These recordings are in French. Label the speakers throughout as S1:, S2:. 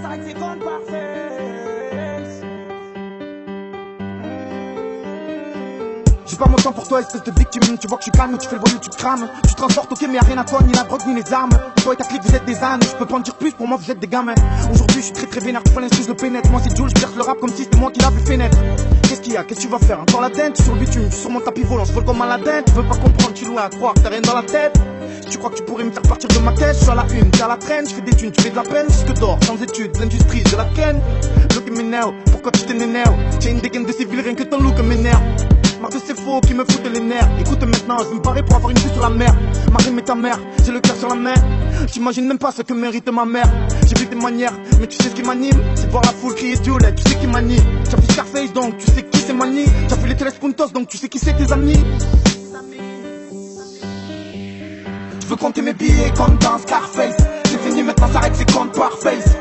S1: s'arrête, c'est compte parfait. J'ai pas mon temps pour toi, espèce de victime. Tu vois que je suis calme, tu fais le voyou, tu te crames. Tu te transportes, ok, mais y'a rien à toi, ni la drogue, ni les armes. Toi et ta clique, vous êtes des ânes. Je peux pas en dire plus, pour moi, vous êtes des gamins. Aujourd'hui, je suis très vénère, tu vois l'instru, je le pénètre. Moi, c'est Jules, je perce le rap comme si c'était moi qui l'a vu fenêtre. Qu'est-ce qu'il y a, qu'est-ce que tu vas faire? Encore la dent, sur le bitume, sur mon tapis volant, je vole comme Aladdin. Tu veux pas comprendre, tu loin à croire, t'as rien dans la tête. Si tu crois que tu pourrais me faire partir de ma caisse, je suis à la une, t'es à la traîne, je fais des thunes, tu fais de la peine, jusque d'or, sans études, l'industrie, de la ken. Look at me now, pourquoi tu t'énerves? J'ai une dégaine de civil, rien que ton look m'énerve. Marre de ces faux qui me foutent les nerfs. Écoute maintenant, je vais me parer pour avoir une vue sur la mer. Marie mais ta mère, j'ai le cœur sur la mer. J'imagine même pas ce que mérite ma mère. J'ai vu tes manières, mais tu sais ce qui m'anime, c'est voir la foule crier Dieu, là, tu sais qui manie. T'as vu Scarface donc tu sais qui c'est Mani. T'as vu les Téléspuntos donc tu sais qui c'est tes amis. Je veux compter mes billets comme dans Scarface. C'est fini maintenant, s'arrête, c'est compte par face.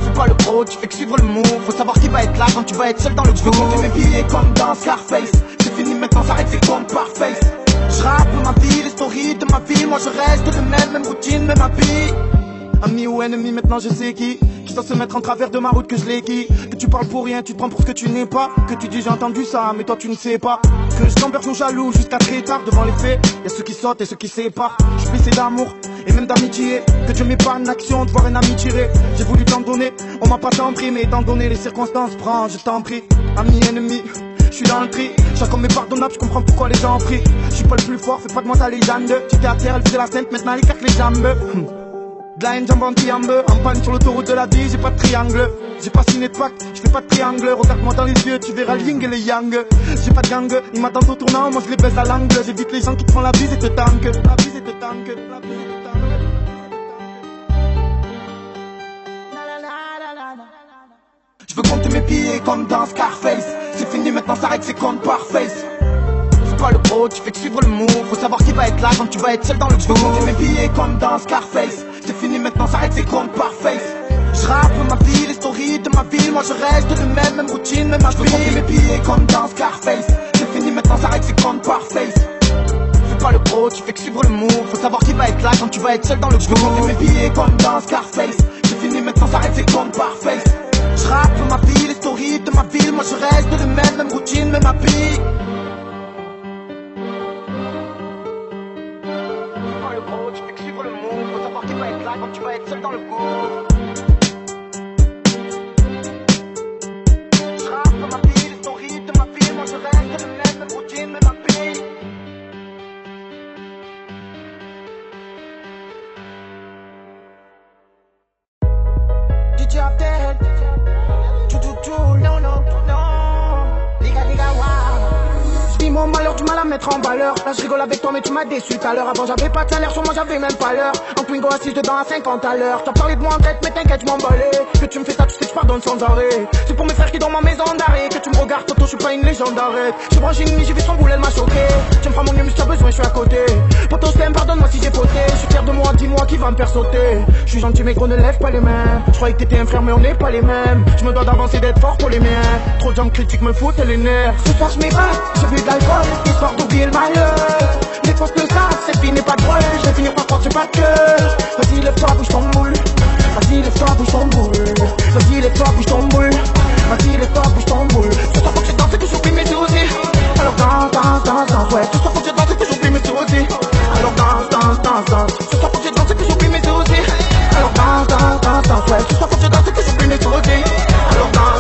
S1: Fais pas le pro, tu fais que suivre le mot. Faut savoir qui va être là quand tu vas être seul dans le Je veux compter mes billets comme dans Scarface. C'est fini maintenant, s'arrête, c'est compte par face. Je rappe ma vie, les stories de ma vie. Moi je reste le même routine, même habit. Ami ou ennemi, maintenant je sais qui doit se mettre en travers de ma route que je l'ai qui. Que tu parles pour rien, tu te prends pour ce que tu n'es pas. Que tu dis j'ai entendu ça, mais toi tu ne sais pas. Que je t'emberge aux jaloux jusqu'à très tard devant les faits. Y'a ceux qui sautent et ceux qui séparent. Je suis blessé d'amour et même d'amitié. Que Dieu m'ait pas en action de voir un ami tirer. J'ai voulu t'en donner, on m'a pas tant pris. Mais étant donné les circonstances, prends, je t'en prie. Ami, ennemi, je suis dans le tri. Chaque homme est pardonnable, je comprends pourquoi les gens prient. Je suis pas le plus fort, fais pas de moi ta légende. Tu étais à terre, elle faisait la sainte, maintenant elle écarte les jambes. De la haine, jambe en triangle. En panne sur l'autoroute de la vie, j'ai pas de triangle. J'ai pas signé de pacte, je fais pas de triangle. Regarde-moi dans les yeux, tu verras le yin et le yang. J'ai pas de gang, ils m'attendent au tournant, moi je les baisse à l'angle. J'évite les gens qui te font la bise et te tankent. La bise et te tankent, la bise et te tankent. Je veux compter mes billets comme dans Scarface. C'est fini maintenant, s'arrête, c'est compte par face. Pas le pro, tu fais que suivre le mot. Faut savoir qui va être là quand tu vas être seul dans le Je veux compter mes billets comme dans Scarface. C'est fini maintenant, s'arrête, c'est compte par face. Je rappe ma vie, les stories de ma ville. Moi je reste le même routine, même habit. Je veux compter mes billets comme dans Scarface. C'est fini maintenant, s'arrête, c'est compte par face. Fais pas le pro, tu fais que suivre le mot. Faut savoir qui va être là quand tu vas être seul dans le Je veux compter mes billets comme dans Scarface. C'est fini maintenant, s'arrête, c'est compte par face. Je rappe ma vie, les stories de ma ville. Moi je reste le même routine, même habit. Tu fais que suivre le mot, faut savoir qui va être là quand tu vas être seul dans le cours. Je rappe ma vie, les stories de ma vie. Moi je reste le même routine, même habit. DJ Abdel, non, wow. J'vis mon malheur, du mal à mettre en valeur. Là je rigole avec toi mais tu m'as déçu tout à l'heure. Avant j'avais pas de salaire, sur moi j'avais même pas l'heure. En Twingo assise dedans à 50 à l'heure. T'as parlé de moi en tête mais t'inquiète je m'en balais. Que tu me fais ça tu sais que je pardonne sans arrêt. C'est pour mes frères qui dorment en maison d'arrêt. Que tu me regardes Toto, je suis pas une légende d'arrêt. J'ai branché une nuit, j'ai vu son boule, elle m'a choqué. Tu me feras mon mieux mais si t'as besoin je suis à côté. Poto Stem, pardonne-moi si j'ai fauté. Je suis fier de moi, dis-moi qui va me faire sauter. Je suis gentil mais qu'on ne lève pas les mains. Je croyais que t'étais un frère mais on n'est pas les mêmes. Je me dois d'avancer d'être fort pour les miens. Trop de gens critiques me foutent les nerfs. Ce soir je m'évade, j'ai bu de l'alcool, histoire d'oublier le malheur. Mais parce que ça, c'est fini, pas de drôle. Je vais finir par croire que j'ai pas de cœur. Vas-y, lève-toi, bouge ton boule. Vas-y, lève-toi, bouge ton boule. Vas-y, lève-toi, bouge ton boule. Vas-y, lève-toi, bouge ton boule. Ce soir, faut que je danse et que j'oublie mes dossiers. Alors danse, ouais. Ce soir, faut que je danse et que j'oublie mes dossiers. Alors danse. Ce soir, faut que je danse et que j'oublie mes dossiers. Alors danse, ouais. Ce soir, faut que je danse et que j'oublie mes dossiers. Alors danse.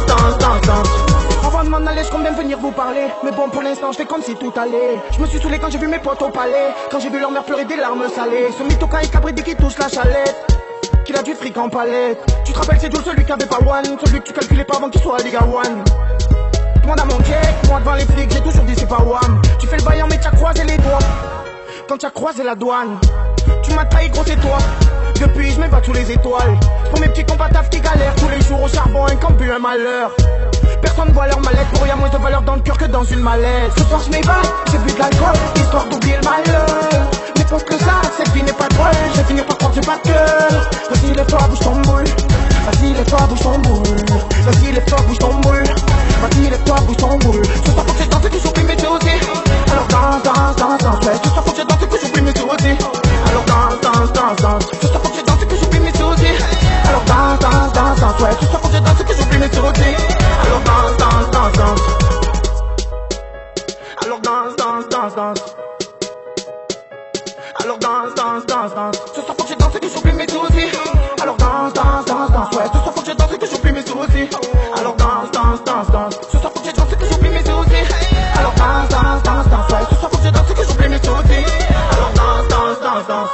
S1: Avant de m'en aller, je compte bien venir vous parler. Mais bon, pour l'instant, je fais comme si tout allait. Je me suis saoulé quand j'ai vu mes potes au palais. Quand j'ai vu leur mère pleurer des larmes salées. Ce mytho quand il cabri qui touche la chalette. Qu'il a du fric en palette. Tu te rappelles, c'est Jules, celui qui avait pas one. Celui que tu calculais pas avant qu'il soit à Liga One. Demande à mon check, moi devant les flics, j'ai toujours dit c'est pas wham. Tu fais le vaillant, mais t'as croisé les doigts. Quand t'as croisé la douane, tu m'as trahi, gros, c'est toi. Depuis, je me bats tous les étoiles. Pour mes petits combattants qui galèrent tous les jours au charbon, un camp un malheur. Personne voit leur mallette, pour y a moins de valeur dans le cœur que dans une mallette. Ce soir je m'évade, j'ai bu de l'alcool, histoire d'oublier le malheur. Mais parce que ça, cette vie n'est pas drôle, je vais finir par croire que j'ai pas de cœur. Vas-y lève-toi, bouge ton boule. Vas-y lève-toi, bouge ton boule. Vas-y lève-toi, bouge ton boule. Vas-y lève-toi, bouge ton boule. Ce soir faut que je danse et que j'oublie mes dossiers. Alors danse, ouais. Ce soir faut que je danse et que j'oublie mes dossiers. Alors danse. Ce soir faut que je danse et que j'oublie mes dossiers. Alors danse, Ouais, ce soir quand je danse que j'oublie mes sautés. Alors danse, danse, danse, danse. Alors danse, danse, danse, danse. Alors danse, danse, danse, danse. Ce soir faut que je danse et que j'oublie mes soucis. Alors danse, danse, danse, danse. Ouais, ce soir faut que je danse et que j'oublie mes soucis. Alors danse, danse, danse, danse. Ce soir faut que je danse et que j'oublie mes soucis. Alors danse, danse, danse, danse. Ouais, ce soir faut que je danse et que j'oublie mes soucis. Alors danse, danse, danse, danse.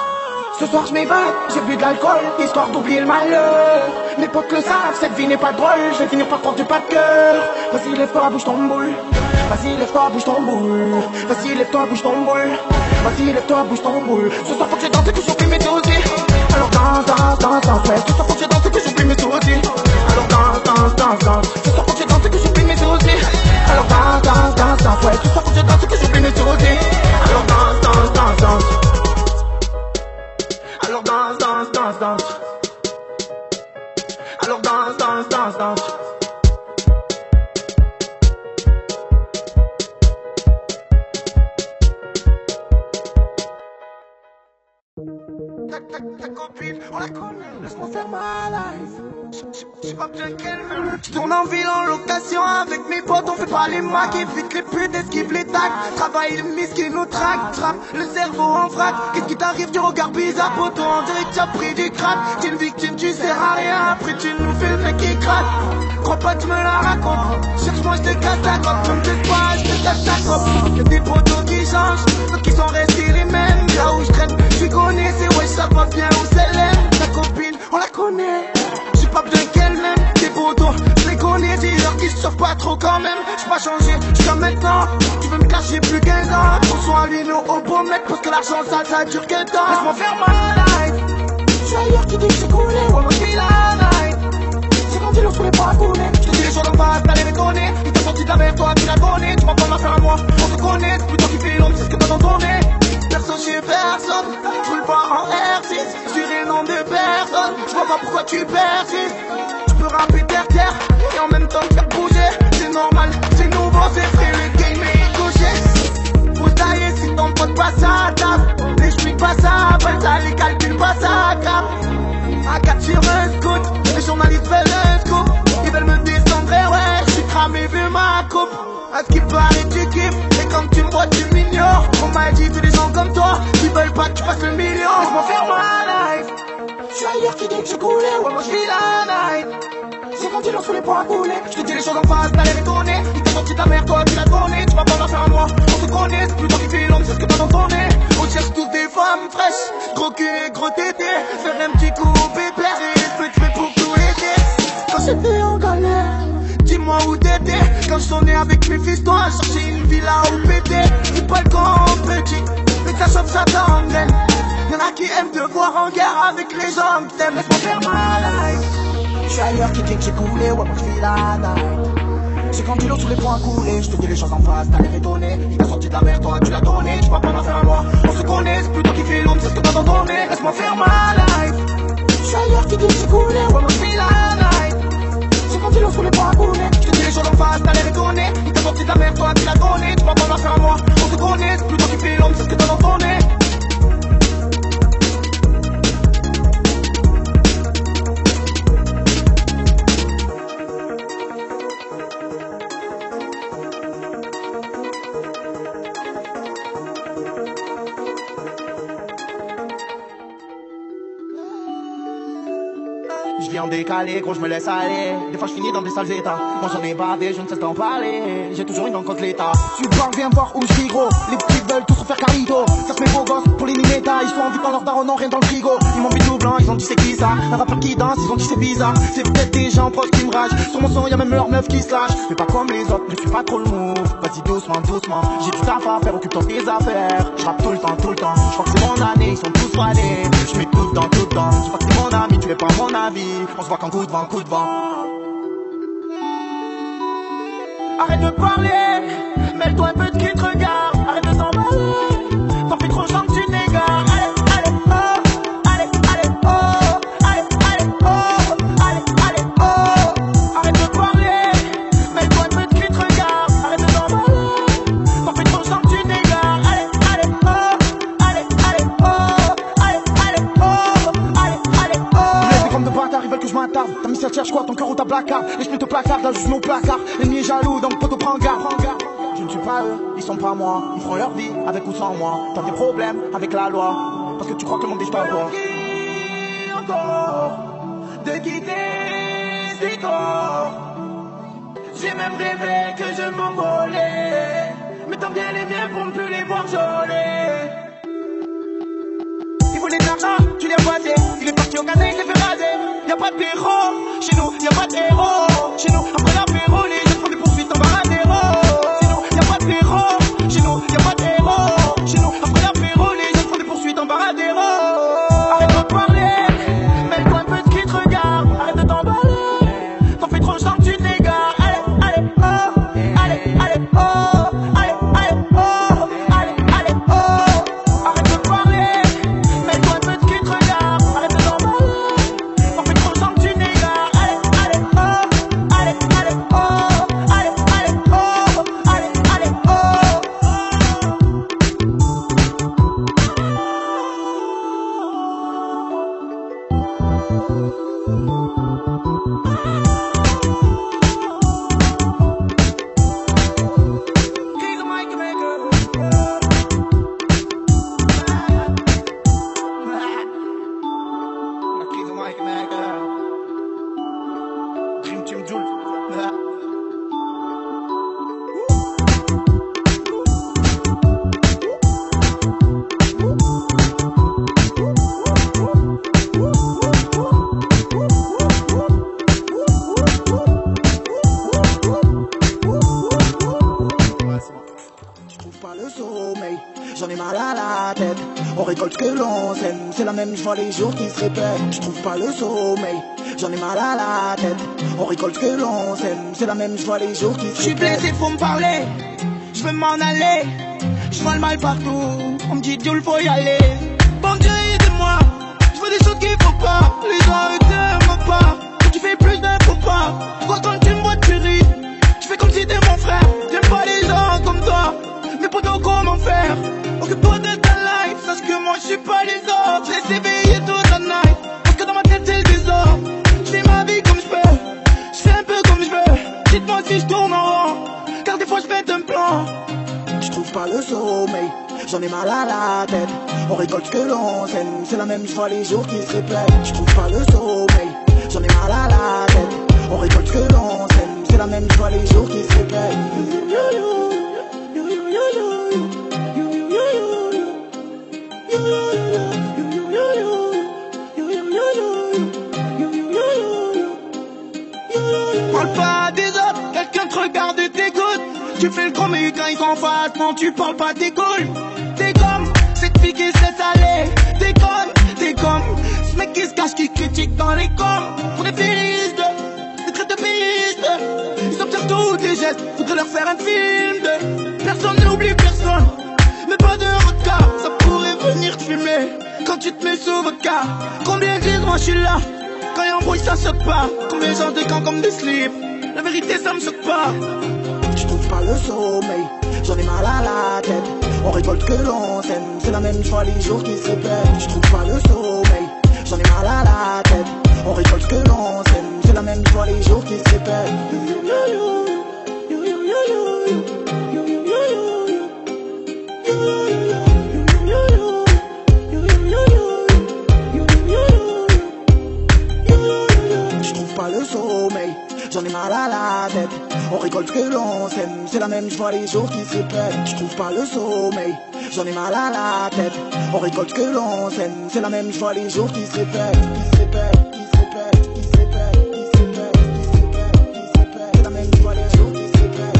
S1: Ce soir je m'évade, j'ai bu de l'alcool, histoire d'oublier le malheur. Mes potes le savent, cette vie n'est pas drôle, je vais finir par prendre du pas de cœur. Vas-y lève-toi, bouge ton boule. Vas-y lève-toi, bouge ton boule. Vas-y lève-toi, bouge ton boule. Vas-y lève-toi, bouge ton boule. Ce soir faut que je danse et que j'oublie mes soucis. Alors danse, danse, danse, danse. Ouais, ce soir faut que je danse et que j'oublie mes soucis. Alors danse, danse, danse, danse. Ce soir faut que je danse et que j'oublie mes soucis. Alors danse, danse, danse, danse. Ouais, ce soir faut que je danse et que j'oublie mes soucis. Alors danse, danse, danse, danse. Alors danse, danse, danse, danse. Alors danse, danse, danse, danse. Ta copine, on la connaît, laisse-moi faire ma life. J'sais pas bien quelle même. J'tourne en ville en location avec mes potes, on fait pas les macs, évite les putes, esquive les tacs. Travail de mise qui nous traque, trappe le cerveau en vrac. Qu'est-ce qui t'arrive du regard bizarre, poteau, on dirait que t'as pris du crack. T'es une victime, tu sers à rien, après tu nous fais le mec qui craque. Crois pas que tu me la racontes, cherche-moi j'te casse la coque. Tu me fais pas, j'te casse ta coque. Y'a des poteaux qui changent, d'autres qui sont restés les mêmes. Là où j'traîne, tu connais, c'est ouais, ça va bien où c'est l'aime. Ta copine, on la connaît, j'suis pas bien qu'elle m'aime. Tes potos, j'les connais, dis-leur qu'ils se sauvent pas trop quand même. J'suis pas changé, j'suis comme maintenant. Tu veux me cacher plus qu'un an. Prends soin à lui, nous au beau mec, parce que l'argent ça dure qu'un temps. Laisse-moi faire ma life. J'suis ailleurs qui dit que j'ai coulé, ouais, moi j'suis la night. C'est quand il l'eau sous les bras coulés. J'te dis les choses en face, t'as les déconner. Il t'a sorti de la merde, toi tu la connais. Tu vas pas m'en faire à moi, on se connaît. C'est plutôt qui fait l'homme, c'est ce que t'as dans ton nez. Personne chez personne, j'roule pas en R6 sur les noms de personne, j'vois pas pourquoi tu persistes. J'peux rapper terre et en même temps te faire bouger. C'est normal, c'est nouveau, c'est frais, le game est couché. Faut tailler si ton pote passe à table. N'explique pas ça, ben ça les calculs pas ça grave. À 4 sur un scout, les journalistes veulent un scoop. Ils veulent me descendre, ouais, j'suis cramé vu ma coupe. À ce qui paraît tu kiffes, et quand tu me vois tu m'ignores. On m'a dit tous les gens comme toi, qui veulent pas que tu fasses le million. Laisse-moi faire ma life. J'suis ailleurs qui dit que j'ai coulé, ouais moi j'vis la night. C'est quand ils l'ont sous les poings coulés. J'te dis les choses en face, t'as les déconner. Il t'a sorti de la merde, toi tu la connais. Tu vas pas m'en faire à moi, on se connaît. C'est plus toi qui fais l'homme, c'est ce que t'as dans ton nez. On cherche toutes des femmes fraîches, gros cul et gros tété. Faire un petit coup pépère et je te fais pour tout l'été. Quand j'étais en galère, dis-moi où t'étais. Quand je sonnais avec mes fils, toi, chercher une villa où péter. Du balcon petit, mais ça chauffe, ça t'engraine. Y'en a qui aiment te voir en guerre avec les gens que t'aimes. Laisse-moi faire ma life. J'suis ailleurs qui dit que j'ai coulé, ouais moi j'vis la night. C'est quand tu l'eau sous les poings coulés. J'te dis les choses en face, t'as l'air étonné. Il t'a sorti de la merde, toi tu l'as donné. Tu vas pas m'en faire à moi, on se connaît. C'est plutôt qui fait l'homme, c'est ce que t'as dans ton nez. Laisse-moi faire ma life. J'suis ailleurs qui dit que j'ai coulé, ouais moi j'vis la night. C'est quand il l'eau sous les poings coulés. J'te dis les choses en face, t'as l'air étonné. Il t'a sorti de la merde, toi tu l'as donné. Tu vas pas m'en faire à moi, on se connaît. C'est plutôt qui fait l'homme, c'est ce que t'as dans ton nez. Je viens en décalé, gros, je me laisse aller. Des fois, je finis dans des sales états. Moi, j'en ai bavé, je ne sais t'en parler. J'ai toujours une dent contre l'état. Tu parles, viens voir où je suis gros. Les petits veulent tous refaire carito. Ça se met beau gosse pour les nimétas. Ils sont en vue dans leur daron, non, rien dans le frigo. Ils m'ont mis tout blanc, ils ont dit c'est qui ça. Un rappeur qui danse, ils ont dit c'est bizarre. C'est peut-être des gens proches qui me ragent. Sur mon son, y'a même leur meuf qui se lâche. Mais pas comme les autres, je suis pas trop le move. Vas-y, doucement, doucement. J'ai du taf à faire, occupe-toi de tes affaires. Je rappe tout le temps, tout le temps. Je crois que c'est mon année, ils sont tous fanés. Je mets tout dedans, tout dedans. Je crois que c'est mon ami, tu es pas mon avis. On se voit qu'en coup de vent, coup de vent. Arrête de parler, mêle-toi un peu de cul, te regarde. Arrête de t'emballer, t'en fais trop, chante, tu n'égares. Allez, allez, oh, allez, allez, oh, allez, allez, oh, allez, allez, oh. Arrête de parler, mêle-toi un peu de cul, te regarde. Arrête de t'emballer, t'en fais trop, chante, tu n'égares. Allez, allez, oh, allez, allez, oh, allez, allez, oh, allez, allez, oh. Les comme de bâtards, ils veulent que que je m'attarde. T'as mis cette cherche quoi, ton cœur ou ta placard. L'esprit te placarde, là juste mon placard. L'ennemi est jaloux, donc faut te prendre garde. Je ne suis pas eux, ils sont pas moi. Ils feront leur vie, avec ou sans moi. T'as des problèmes avec la loi, parce que tu crois que le monde est pas toi. Encore de quitter ces corps. J'ai même rêvé que je m'envolais, mais tant bien les miens pour ne plus les voir geler. Il voulait de l'argent, tu l'as passé. Il est parti au casin, il s'est fait raser. Y'a pas de héros, chez nous, y'a pas de héros. Chez nous, après l'apéro, les jeunes font des poursuites en baradero. Chez nous, y'a pas de héros, chez nous, y'a pas de héros. Chez nous, après l'apéro, les jeunes font des poursuites en baradero. Arrête de parler, mets-toi un peu de qui te regarde. Arrête de t'emballer, t'en fais trop, je sens que tu t'égares. Allez, allez, oh, allez, allez, oh, allez, allez, oh, allez, allez, oh. Arrête de parler, mets-toi un peu de qui te regarde. Arrête de t'emballer, t'en fais trop, je sens que tu t'égares. Allez, allez, oh, allez, allez, oh, allez, allez, oh, allez, allez, oh. He's a mic maker. He's a mic maker. Dream Team Jules. Je trouve pas le sommeil, j'en ai mal à la tête. On récolte ce que l'on sème, c'est la même joie les jours qui se répètent. Je trouve pas le sommeil, j'en ai mal à la tête. On récolte ce que l'on sème, c'est la même joie les jours qui se répètent. Je suis blessé, faut me parler, je veux m'en aller. Je vois le mal partout, on me dit Dieu, faut y aller. Bon Dieu, aide-moi, je veux des choses qu'il faut pas. Les gens ne t'aiment pas, tu fais plus d'un faux pas. Pourquoi quand tu me vois tu ris, tu fais comme si t'es mon frère. J'aime pas les gens comme toi, mais pourtant comment faire? Occupe-toi de ta life, sache que moi je suis pas les autres. Laisse éveiller toute la night, parce que dans ma tête c'est le désordre. Je fais ma vie comme je peux, je fais un peu comme je veux. Dites-moi si je tourne en rond, car des fois je fais un plan. Je trouve pas le sommeil, j'en ai mal à la tête. On récolte ce que l'on sème, c'est la même joie les jours qui se répètent. Je trouve pas le sommeil, j'en ai mal à la tête. On récolte ce que l'on sème, c'est la même joie les jours qui se répètent. Parle pas des autres, quelqu'un te regarde et t'écoute. Tu fais le gros mais quand ils sont en face, non tu parles pas, t'es cool. T'es comme cette fille qui se laisse aller. T'es comme ce mec qui se cache, qui critique dans les coms. Pour des féministes, des traites de péistes. Ils observent tous tes gestes, faudrait leur faire un film de. Personne n'oublie personne, mais pas de regard. Ça pourrait venir te fumer quand tu te mets sous vodka. Combien disent moi je suis là, quand y'a un bruit ça saute pas. Combien gens des camps comme des slips, la vérité ça me choque pas. Je trouve pas le sommeil, j'en ai mal à la tête. On récolte que l'on sème, c'est la même joie les jours qui se répètent. Je trouve pas le sommeil, j'en ai mal à la tête. On récolte que l'on sème, c'est la même joie les jours qui se répètent. Je trouve pas le sommeil, j'en ai mal à la tête. On récolte ce que l'on sème, c'est la même joie les jours qui se répètent. Je trouve pas le sommeil, j'en ai mal à la tête. On récolte ce que l'on sème, c'est la même joie les jours qui se répètent. Qui se répètent, qui se répètent, qui se répètent, qui se répètent, qui se répètent, qui se répètent. C'est la même joie les jours qui se répètent.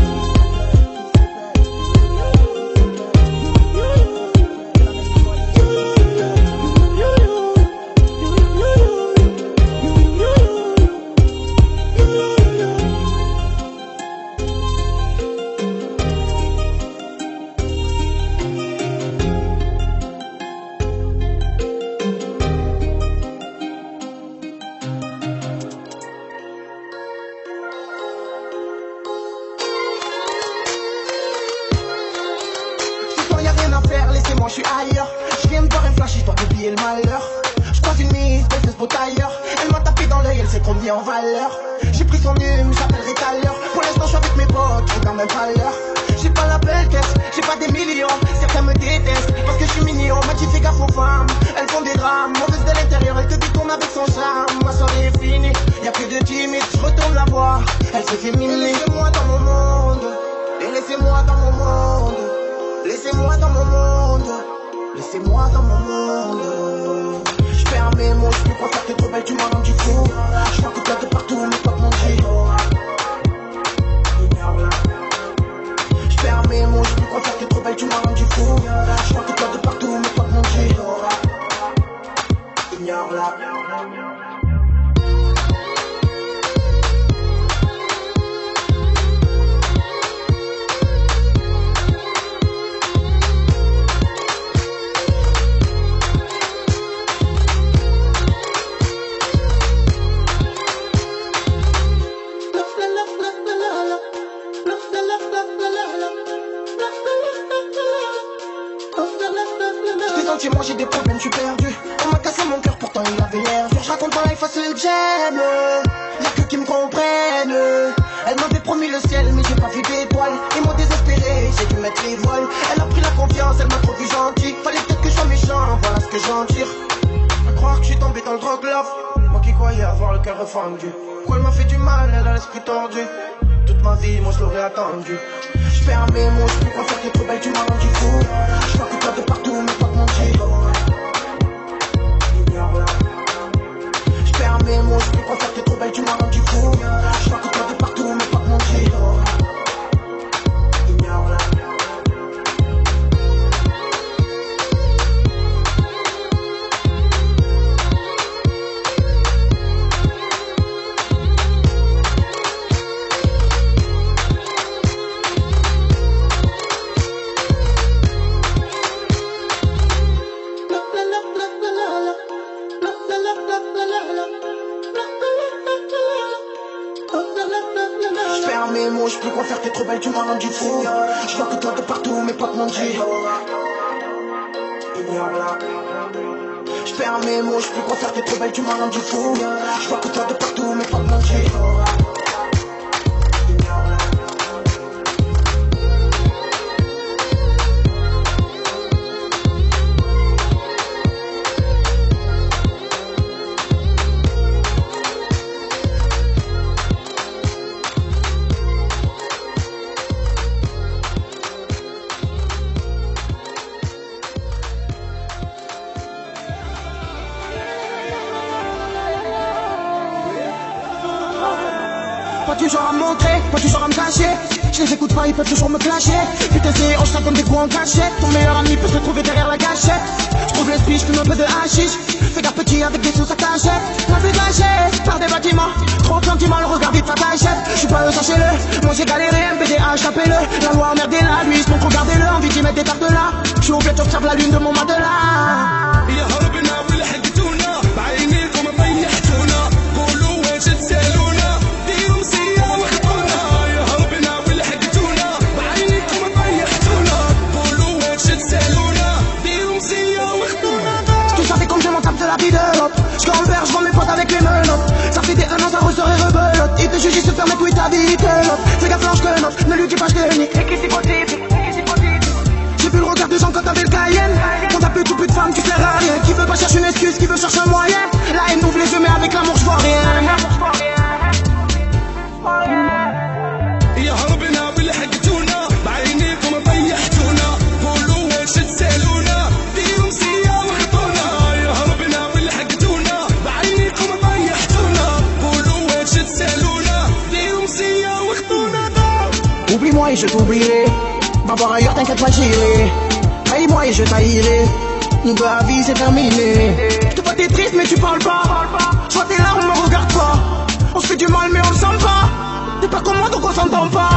S1: Laissez-moi, je suis ailleurs. Je viens de voir un flash, histoire d'oublier le malheur. Je croise une mise, elle se spot ailleurs. Elle m'a tapé dans l'œil, elle s'est mis en valeur. J'ai pris son hume, j'appellerai tout à l'heure. Pour l'instant je suis avec mes potes, je regarde même pas l'heure. J'ai pas la belle caisse, j'ai pas des millions. Certains me détestent parce que je suis mignon. M'a dit fais gaffe aux femmes, elles font des drames. Mauvaise de l'intérieur, elle te détourne avec son charme. Ma soirée est finie, y'a plus de timide. Je retourne la voir, elle se fait miner. Laissez-moi dans mon monde, et laissez-moi dans mon monde. Laissez-moi dans mon monde, laissez-moi dans mon monde. J'perds mes mots, j'peux pas faire, t'es trop belle, tu m'as rendu fou. J'vois que toi de partout, mais pas de mon Dieu. J'perds mes mots, j'peux pas faire, t'es trop belle, tu m'as rendu fou. J'vois que toi de partout, mais pas de mon Dieu. Ignore-la. Moi j'ai des problèmes, je suis perdu. On m'a cassé mon cœur, pourtant il avait l'air dur. Je raconte pas life à ceux que j'aime. Y'a que qui me comprennent. Elle m'avait promis le ciel, mais j'ai pas vu d'étoiles. Ils m'ont désespéré, j'ai dû mettre les voiles. Elle a pris la confiance, elle m'a trop vu gentil. Fallait peut-être que je sois méchant, voilà ce que j'en tire. À croire que je suis tombé dans le drogue love. Moi qui croyais avoir le cœur fendu. Quoi elle m'a fait du mal, elle a l'esprit tordu. Toute ma vie, moi je l'aurais attendu. J'perds mes mots, j'peux pas faire, t'es trop belle, tu m'as rendu fou. J'vois que toi de partout, mais pas de mon Dieu. J'perds mes mots, j'peux pas faire, t'es trop belle, tu m'as rendu fou. J'vois que toi de partout, mais pas de mon Dieu. Ignore-la. J'perds mes mots, j'peux quoi faire, t'es trop belle, tu m'as rendu fou. J'vois que toi de partout, mais pas de mon Dieu. Ignore-la. J'perds mes mots, j'peux quoi faire, t'es trop belle, tu m'as rendu fou. J'vois que toi de partout, mais pas de mon Dieu. Pas du genre à me montrer, pas du genre à me cacher. Je les écoute pas, ils peuvent toujours me clasher. Putain c'est on se comme des coups en cachette. Ton meilleur ami peut se trouver derrière la gâchette. J'trouve l'esprit, j'fume un peu de hashish. Fais gaffe petit avec des sauces à cachette. La vue gâchée par des bâtiments. Trop de sentiments, le regard vite sa cachette. J'suis pas eux, sachez-le. Moi j'ai galéré, MPDH, tapez-le. La loi emmerdez la nuit, donc regardez-le. Envie d'y mettre des tartes là. J'suis au bled, j'observe la lune de mon matelas. Je vois mes potes avec les menottes. Ça fait des 1 an, ça ressort et rebelote. Il te juge, il se ferme et puis ta vie te note. Fais gaffe, lâche que note, ne lui dis pas je te nique. Et qui c'est possible? J'ai vu le regard des gens quand t'avais le Cayenne. Quand t'as plus tout plus de femmes qui sert à rien. Qui veut pas chercher une excuse, qui veut chercher un moyen. La haine ouvre les yeux mais avec l'amour je vois rien. Oublie-moi et je t'oublierai. Va voir ailleurs, t'inquiète pas, j'irai. Haïs-moi et je t'haïrai. Nous deux à vie, c'est terminé. Je te vois t'es triste mais tu parles pas. Je vois tes larmes, me regarde pas. On se fait du mal mais on le sent pas. T'es pas comme moi donc on s'entend pas.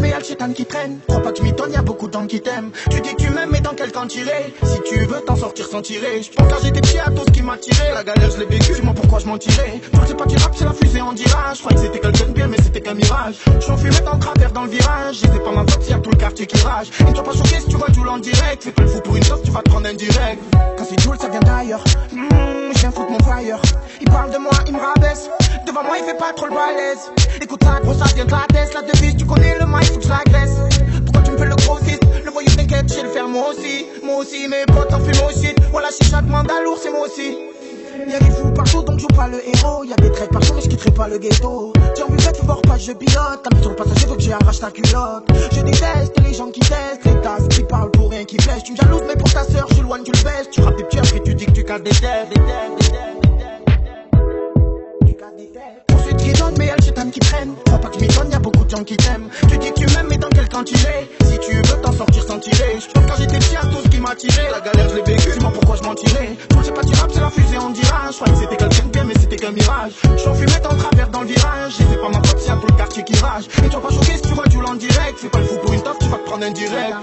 S1: mais y'a le chétan qui traîne. Crois pas que je m'étonne, y'a beaucoup de gens qui t'aiment. Tu dis que tu m'aimes, mais dans quel camp tirer? Si tu veux t'en sortir sans tirer. J'pense quand j'étais petit à tout ce qui m'a tiré. La galère, je l'ai vécu, dis-moi pourquoi je m'en tirais. Toi, c'est pas du rap, c'est la fusée en dirage. Je crois que c'était quelqu'un de bien, mais c'était qu'un mirage. J'en fumais dans le travers dans le virage. J'étais pas ma faute, y'a tout le quartier qui rage. Et toi, pas choqué si tu vois Joule en direct. Fais pas le fou pour une chose, tu vas te prendre un direct. Quand c'est Joule, ça vient d'ailleurs. Je viens foutre mon fire. Il parle de moi, il me rabaisse. Devant moi, il fait pas trop le balèze. Écoute ça, gros, ça vient de la tête. La devise, tu connais le mic, faut que je l'agresse. Pourquoi tu me fais le gros fils? Le voyou, t'inquiète, j'ai le faire moi aussi. Moi aussi, mes potes en fument aussi. Voilà, chicha demande à lourd, c'est moi aussi. Y'a des fous partout, donc joue pas le héros. Y'a des traits partout, mais je quitterai pas le ghetto. J'ai envie de tu vois pas, je pilote. T'as mis sur le passager, donc j'ai arraché ta culotte. Je déteste les gens qui testent, les tasses qui parlent pour rien, qui flèchent. Tu me jalouses, mais pour ta sœur, je suis loin, tu le baisses. Tu frappes des petits, après tu dis que tu casses des têtes, Pour ceux qui donnent, mais y'a le chétan qui traîne. Crois pas que je m'étonne, y'a beaucoup de gens qui t'aiment. Tu dis que tu m'aimes, mais dans quel camp tirer? Si tu veux t'en sortir sans tirer. J'pense quand j'étais petit à tout ce qui m'a tiré. La galère, je l'ai vécu, dis-moi pourquoi je m'en tirais. Toi, c'est pas du rap, c'est la fusée en dirage. Je croyais que c'était quelqu'un de bien, mais c'était qu'un mirage. J'en fumais dans le travers dans le virage. J'ai fait pas ma faute, c'est un peu le quartier qui rage. Et tu vas pas choqué si tu vois Joule en direct. Fais pas le fou pour une toffe, tu vas te prendre un direct.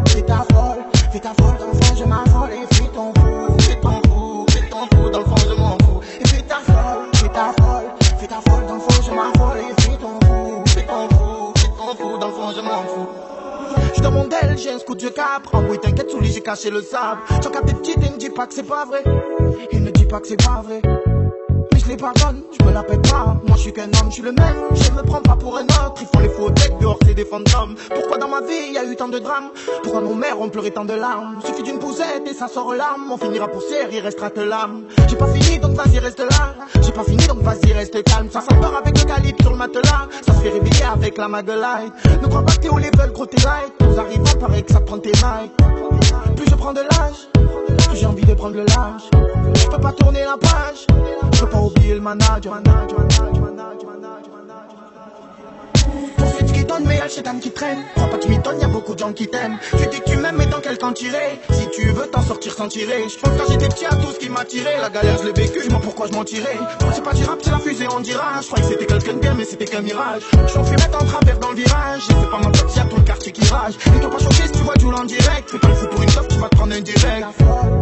S1: Fais ta folle, fais ta folle, dans le fond je m'affole. Et fais ton fou, fais ton fou, fais ton fou, dans le fond je m'en fous. Et fais ta folle, fais ta folle. Fais ta folle, dans le fond je m'affole. Et fais ton fou, fais ton fou, fais ton fou, dans le fond je m'en fous. J'suis dans mon del, j'ai un scout, je capre. En bruit, t'inquiète, sous lit, j'ai caché le sable. J'en capte des petites et ne dis pas que c'est pas vrai. Il ne dit pas que c'est pas vrai. Mais je les pardonne, je me la pète pas. Moi je suis qu'un homme, je suis le même. Je me prends pas pour un autre. Ils font les faux decks, dehors c'est des fantômes. Pourquoi dans ma vie y a eu tant de drames? Pourquoi nos mères ont pleuré tant de larmes? Suffit d'une poussette et ça sort l'âme. On finira pour serre, il restera que l'âme. J'ai pas fini donc vas-y reste là. J'ai pas fini donc vas-y reste calme. Ça s'endort avec le calibre sur le matelas. Ça se fait réveiller avec la Maglite. Ne crois pas que t'es au level, gros t'es light. Nous arrivons, paraît que ça prend tes nights. Plus je prends de l'âge, plus j'ai envie de prendre le large. Je peux pas tourner la page, je peux pas oublier le manager. Pour ceux qui donnent, mais y'a le chétan qui traîne. Crois pas que tu m'étonnes, y'a beaucoup de gens qui t'aiment. Tu dis que tu m'aimes, mais dans quel camp tirer? Si tu veux t'en sortir sans tirer. J'pense quand j'étais petit à tout ce qui m'a tiré. La galère, je l'ai vécu, dis-moi pourquoi je m'en tirais. C'est pas du rap, c'est la fusée en dirage. Je croyais que c'était quelqu'un de bien, mais c'était qu'un mirage. J'en fais mettre en travers dans le virage. J'ai fait pas ma faute, y'a tout le quartier qui rage. Et toi pas choqué si tu vois Joule en direct. Fais pas le fou pour une toffe, tu vas te prendre un direct.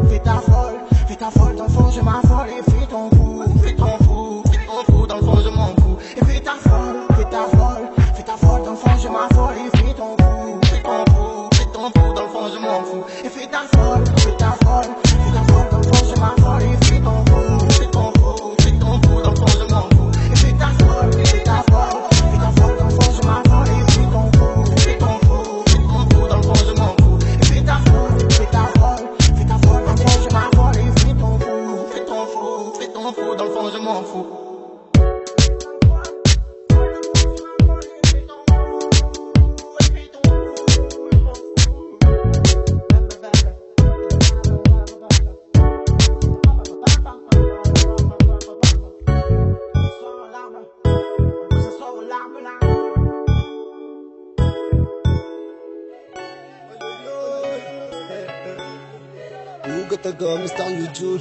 S1: Fais ta folle, fais ta folle, dans le fond je m'affole. Et fais ton fou, fais ton fou, fais ton fou, dans le fond je m'en fous. Et fais ta folle, fais ta folle. Fais ta folle, dans le fond je m'affole. Et fais ton fou, fais ton fou, fais ton fou, dans le fond je m'en fous. Et fais ta folle, fais ta folle. Fais ta folle, dans le fond je m'affole. Et fais ton fou, fais ton fou, fais ton fou, dans le fond je m'en fous. Et fais ta folle, fais ta folle. Fais ta folle, dans le fond je m'affole. Et fais ton fou, fais ton fou, fais ton fou, dans le fond je m'en fous. Et fais ta folle, fais ta folle. Fais ta folle, dans le fond je m'affole. Et fais ton fou, fais ton fou, fais ton fou, dans le fond je m'en fous.
S2: Taga, Mr. New Joule.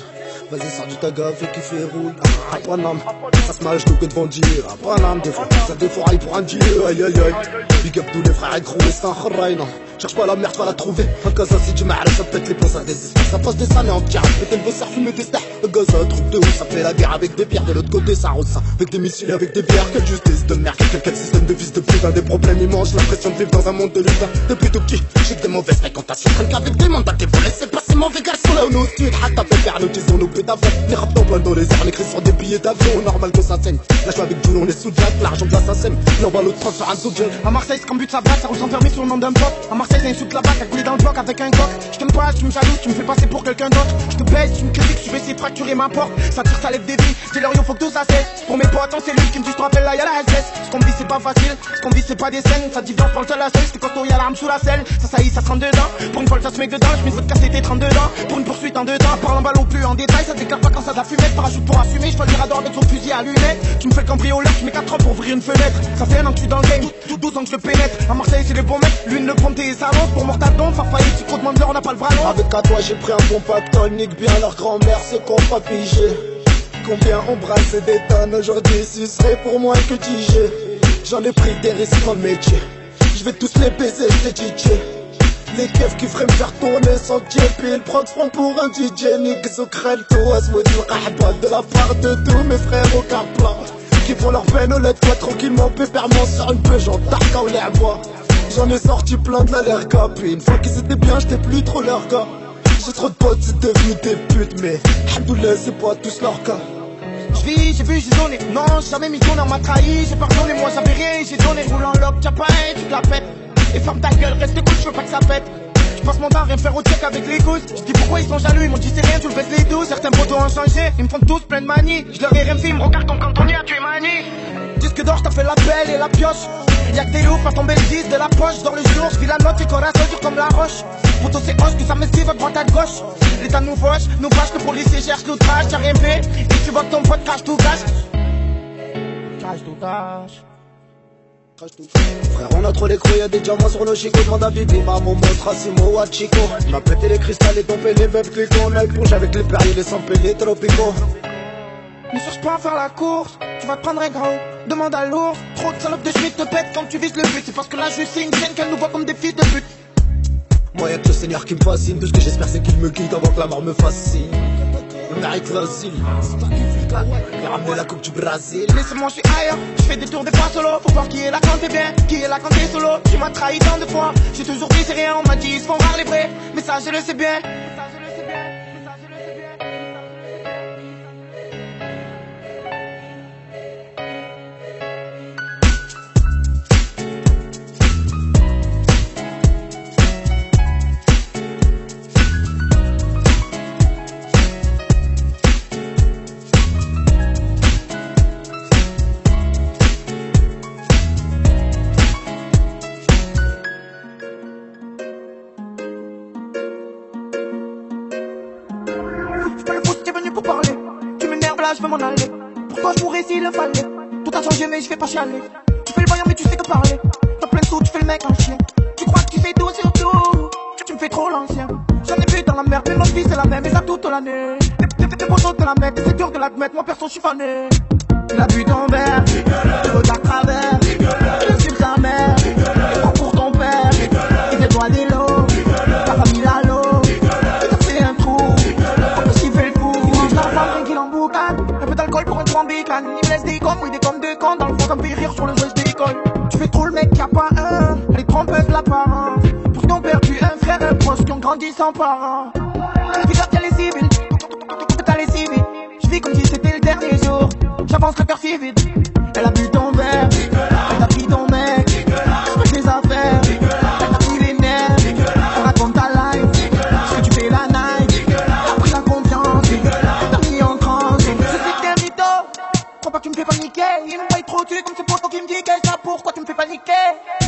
S2: Vas-y, sors du taga, fais kiffer, roule. Apranam, ça se marche tout que devant dire. Apranam, des fois, ça défouraille pour un deal. Aïe aïe aïe. Big up tous les frères et gros, mais c'est un kharaïna. Cherche pas la merde, va la trouver. Un Gaza, si tu m'arrêtes, ça pète les plombs, ça désespère. Ça passe des années en entières, péter le bossard, fumer des stars. Un Gaza, truc de ouf, ça fait la guerre avec des pierres. De l'autre côté, ça rose ça, avec des missiles, avec des bières. Quelle justice de merde, quel système de vis de putain. Des problèmes immenses, l'impression de vivre dans un monde de lutin. Depuis tout petit, j'ai que des mauvaises fréquentations. Rien qu'avec des mandats, t'es volé, c'est pas ces mauvais garçons là où nous sud. Hatta pépère, nous disons nos pétavons. Les raptons plein dans les airs, on écrit sur des billets d'avion. Normal que ça saigne. Là, je suis avec Jules, on est sous Jack, l'argent de l'assassin. L'envoie l'autre France sur un sous-jet.
S1: À Marseille, c'est comme but sa brasse, ça roule s'enfermer sur le nom d'un bloc. À Marseille, c'est insulte là-bas, t'as coulé dans le bloc avec un coq. Je t'aime pas, tu me jalouses, tu me fais passer pour quelqu'un d'autre. Je te baisse, tu me critiques, tu veux essayer de fracturer ma porte. Ça tire, ça lève des vies, c'est leur yo, faut que tout ça cesse. Pour mes potes en cellule qui me disent, je te rappelle là, y'a la SS. Ce qu'on vit, c'est pas facile, ce qu'on vit, c'est pas des scènes. Ça divise, prends le seul à seul, c'était costaud, y'a l'arme sous la selle. Ça y est, ça se rentre dedans. Pour une fois, ça se met dedans, je me veux casser tes 32 dents. Pour une poursuite en dedans, parle en ballon plus en détail, ça déclare pas quand ça de la fumette. Parachute pour assumer, je choisis Rador avec son fusil à lunettes. Tu me fais le cambrioleur, tu mets 4 ans pour ouvrir une fenêtre. Ça fait un an que je suis dans le game, 12 ans que je le pénètre. À Marseille, c'est les bons mecs, l'une le prompt et s'allonge. Pour Mortadon, Farfalle, si trop demande l'heure, on n'a pas le bras long.
S2: Avec à toi, j'ai pris un bon pactole, nique bien leur grand-mère, c'est qu'on pas pigé. Combien on brasse et détonne aujourd'hui, ce serait pour moi que DJ. J'en ai pris des risques dans le métier. Je vais tous les baiser, c'est DJ. Les keufs qui feraient me faire tourner sans JP. Prendre front pour un DJ. Nix au crâne, toi, de la part de tous mes frères au car plat. Qui font leur peine au LED, quoi, tranquillement, pépèrement sur une Peugeot, Tarka ou les bois. J'en ai sorti plein de la l'erga. Puis une fois qu'ils étaient bien, j'étais plus trop leur gars. J'ai trop de potes, c'est devenu des putes. Mais Alhamdoulilah, c'est pas tous leur cas.
S1: J'vis, j'ai vu, j'ai donné. Non, j'ai jamais mis ton on m'a trahi. J'ai pardonné, moi j'avais rien, j'ai donné. Roule en lock, t'as pas un, tu te la pètes. Et ferme ta gueule, reste cool, je veux pas que ça pète. J'passe mon temps à rien faire au check avec les gousses. J'dis pourquoi ils sont jaloux, ils m'ont dit c'est rien, tu le baisses les douze. Certains potos ont changé, ils me font tous plein de manies. J'leur ai rien fait, ils me regardent comme quand on y a tué Mani. Disque d'or, j't'ai fait la pelle et la pioche. Y'a que des ouf à tomber le 10 de la poche. Dans le jour, j'vis la note, et qu'on reste dur comme la roche. Photo c'est hoche, que ça m'esquive à droite à gauche. L'état nous fauche, le policier cherche l'outrage. T'as rien fait, et tu vois que ton pote crache tout cache. Crache tout cache.
S2: Frère, on a trop l'écrou, y'a des diamants sur nos chicots. Demande à Bibi, maman, montre à Simo, à Chico. On a pété les cristals et tombé les veuves cliquons. On a le plonge avec les perriers, les samples, les tropicaux.
S1: Ne cherche pas à faire la course, tu vas te prendre un gros. Demande à l'ours, trop de salopes de schmitt te pètent quand tu vises le but. C'est parce que là je sais une scène qu'elle nous voit comme des filles de but.
S2: Moi y'a que le Seigneur qui me fascine. Tout ce que j'espère c'est qu'il me quitte avant que la mort me fascine. On arrête l'asile, j'ai ramené la coupe du Brésil.
S1: Laisse-moi, je suis ailleurs, je fais des tours des fois solo. Faut voir qui est là quand t'es bien, qui est là quand t'es solo. Tu m'as trahi tant de fois, j'ai toujours dit c'est rien. On m'a dit ils se font rares les vrais, mais ça je le sais bien. Je veux m'en aller. Pourquoi je mourrais s'il le fallait? Tout a changé mais je vais pas chialer. Tu fais le voyant mais tu sais que parler. T'as plein de sous, tu fais le mec en chien. Tu crois que tu fais tout sur tout. Tu me fais trop l'ancien. J'en ai vu dans la merde, mais notre vie c'est la même. Et ça toute l'année. Des photos de la mettre, c'est dur de l'admettre. Moi perso je suis fané. Il a bu ton verre, il regarde travers. Il insulte sa mère, il prend pour ton père. Il fait toi des lots, ta famille la l'eau. Un peu d'alcool pour un grand bicane. Il me laisse des gomme, oui des gommes de camp. Dans le fond comme fait rire sur le jeu d'école. Tu fais trop le mec qui a pas un. Elle est trompeuse l'apparence. Pour ce qu'on perdu un frère, un proche qui ont grandi sans parents. Regarde y'a les civils, t'as les civils. Je vis comme si c'était le dernier jour. J'avance le cœur si vite. Elle a bu ton verre, elle t'a pris ton mec. Je fais des affaires, elle t'a pris les nerfs. On raconte ta life, ce que tu fais la night. T'as pris la confiance, t'as mis en transe. Je sais que t'es un mytho, crois pas que tu me fais paniquer. Il me paye trop dessus comme ces potos qui me disent qu'elle ça pourquoi tu me fais paniquer.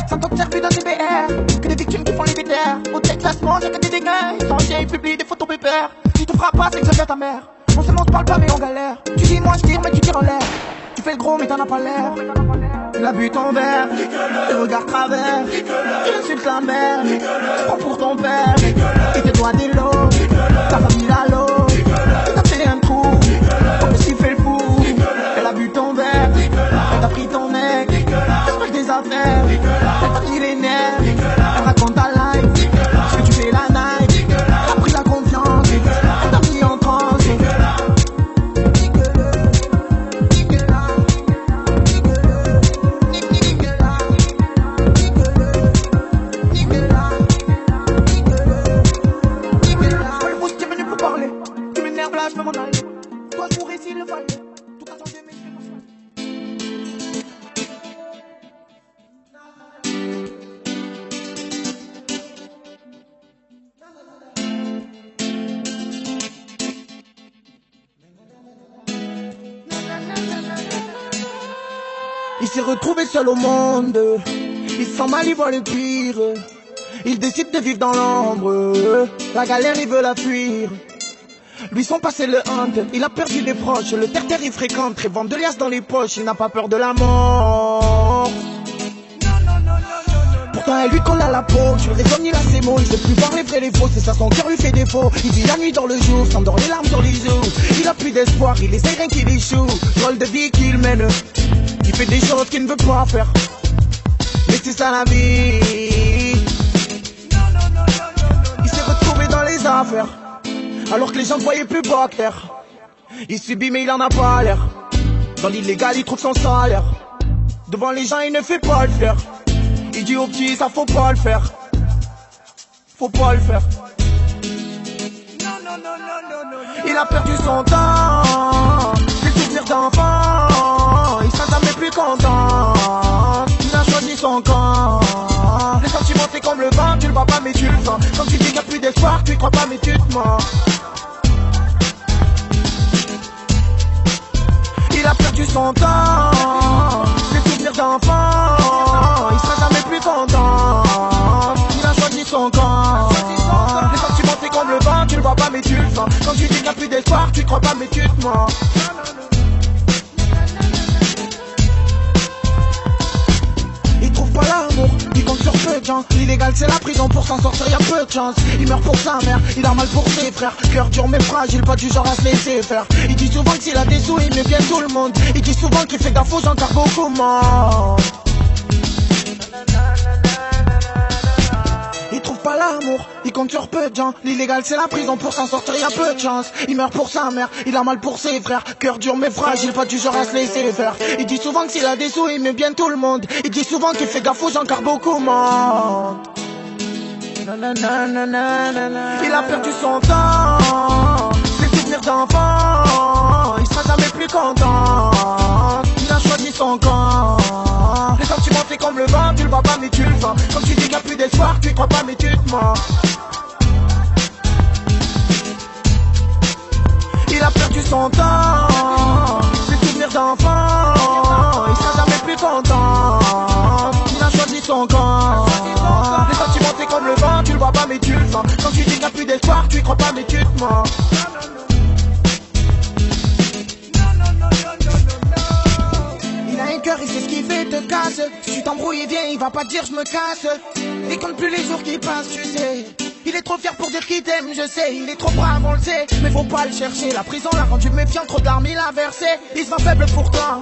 S1: Ça t'observe dans tes BR, que des victimes qui font les BTR. Au tech classement, j'ai que des dégâts. Sans chien, il publie des photos pépères. Si tu feras pas, c'est que j'aime bien ta mère. On se parle pas mais on galère. Tu dis moi je tire mais tu tires en l'air. Tu fais le gros mais t'en as pas l'air. Il a bu ton verre, il regarde travers. Il insulte la mère, tu prends pour ton père. Il te doit des lots, ta famille la l'eau. T'as fait un trou, en plus il fait le fou. Elle a bu ton verre, elle t'a pris ton mec. Elle fait des affaires, elle t'a pris les nerfs. Elle raconte ta life, ce que tu fais la night. T'as pris la confiance, elle t'a mis en transe. Je veux m'en aller. Toi je mourrais s'il le fallait. Tout a changé mais je vais pas Il s'est retrouvé seul au monde. Il sent mal, il voit le pire. Il décide de vivre dans l'ombre. La galère il veut la fuir. Lui son passé le hante, il a perdu des proches. Le terre-terre il fréquente, rêvant de liasses dans les poches. Il n'a pas peur de la mort. Pourtant elle lui colle à la peau. Je les hommes ni là ses mots. Il veut plus voir les vrais les faux. C'est ça son cœur lui fait défaut. Il vit la nuit dans le jour, s'endort les larmes sur les joues. Il a plus d'espoir, il essaye rien qu'il échoue. Drôle de vie qu'il mène. Il fait des choses qu'il ne veut pas faire. Mais c'est ça la vie. Il s'est retrouvé dans les affaires, alors que les gens ne voyaient plus pas clair. Il subit mais il en a pas l'air. Dans l'illégal il trouve son salaire. Devant les gens il ne fait pas le faire. Il dit aux petits ça faut pas le faire. Faut pas le faire. Il a perdu son temps, ses souvenirs d'enfant. Il sera jamais plus content. Il a choisi son camp. Les sentiments c'est comme le vent, tu le vois pas mais tu le sens. Quand tu dis qu'il n'y a plus d'espoir, tu y crois pas mais tu te mens. Il a perdu son temps, ses souvenirs d'enfant. Il sera jamais plus content. Il a choisi son camp. Les sentiments c'est comme le vent, tu le vois pas mais tu le sens. Quand tu dis qu'il n'y a plus d'espoir, tu y crois pas mais tu te mens. Il trouve pas l'amour, il compte sur peu de gens. L'illégal c'est la prison, pour s'en sortir y'a peu de chance. Il meurt pour sa mère, il a mal pour ses frères. Cœur dur mais fragile, pas du genre à se laisser faire. Il dit souvent que s'il a des sous il met bien tout le monde. Il dit souvent qu'il fait gaffe aux gens car beaucoup mentent. Il trouve pas l'amour, il compte sur peu de gens. L'illégal c'est la prison, pour s'en sortir y'a peu de chance. Il meurt pour sa mère, il a mal pour ses frères. Cœur dur mais fragile, pas du genre à se laisser faire. Il dit souvent que s'il a des sous il met bien tout le monde. Il dit souvent qu'il fait gaffe aux gens car beaucoup mentent. Il a perdu son temps, ses souvenirs d'enfant. Il sera jamais plus content. Il a choisi son camp. Les sentiments c'est comme le vent, tu le vois pas mais tu le sens. Quand tu dis qu'il n'y a plus d'espoir, tu y crois pas mais tu te mens. Il a perdu son temps, ses souvenirs d'enfant. Il sera jamais plus content. Il a choisi son camp. Les sentiments c'est comme le vent, tu le vois pas mais tu le sens. Quand tu dis qu'il n'y a plus d'espoir, tu y crois pas mais tu te mens. Il a un cœur, il sait ce qu'il fait, te casse. Si tu t'embrouilles, viens, il va pas te dire je me casse. Il compte plus les jours qui passent, tu sais. Il est trop fier pour dire qu'il t'aime, je sais. Il est trop brave, on le sait, mais faut pas le chercher. La prison l'a rendu méfiant, trop d'armes il a versé. Il se voit faible pour toi,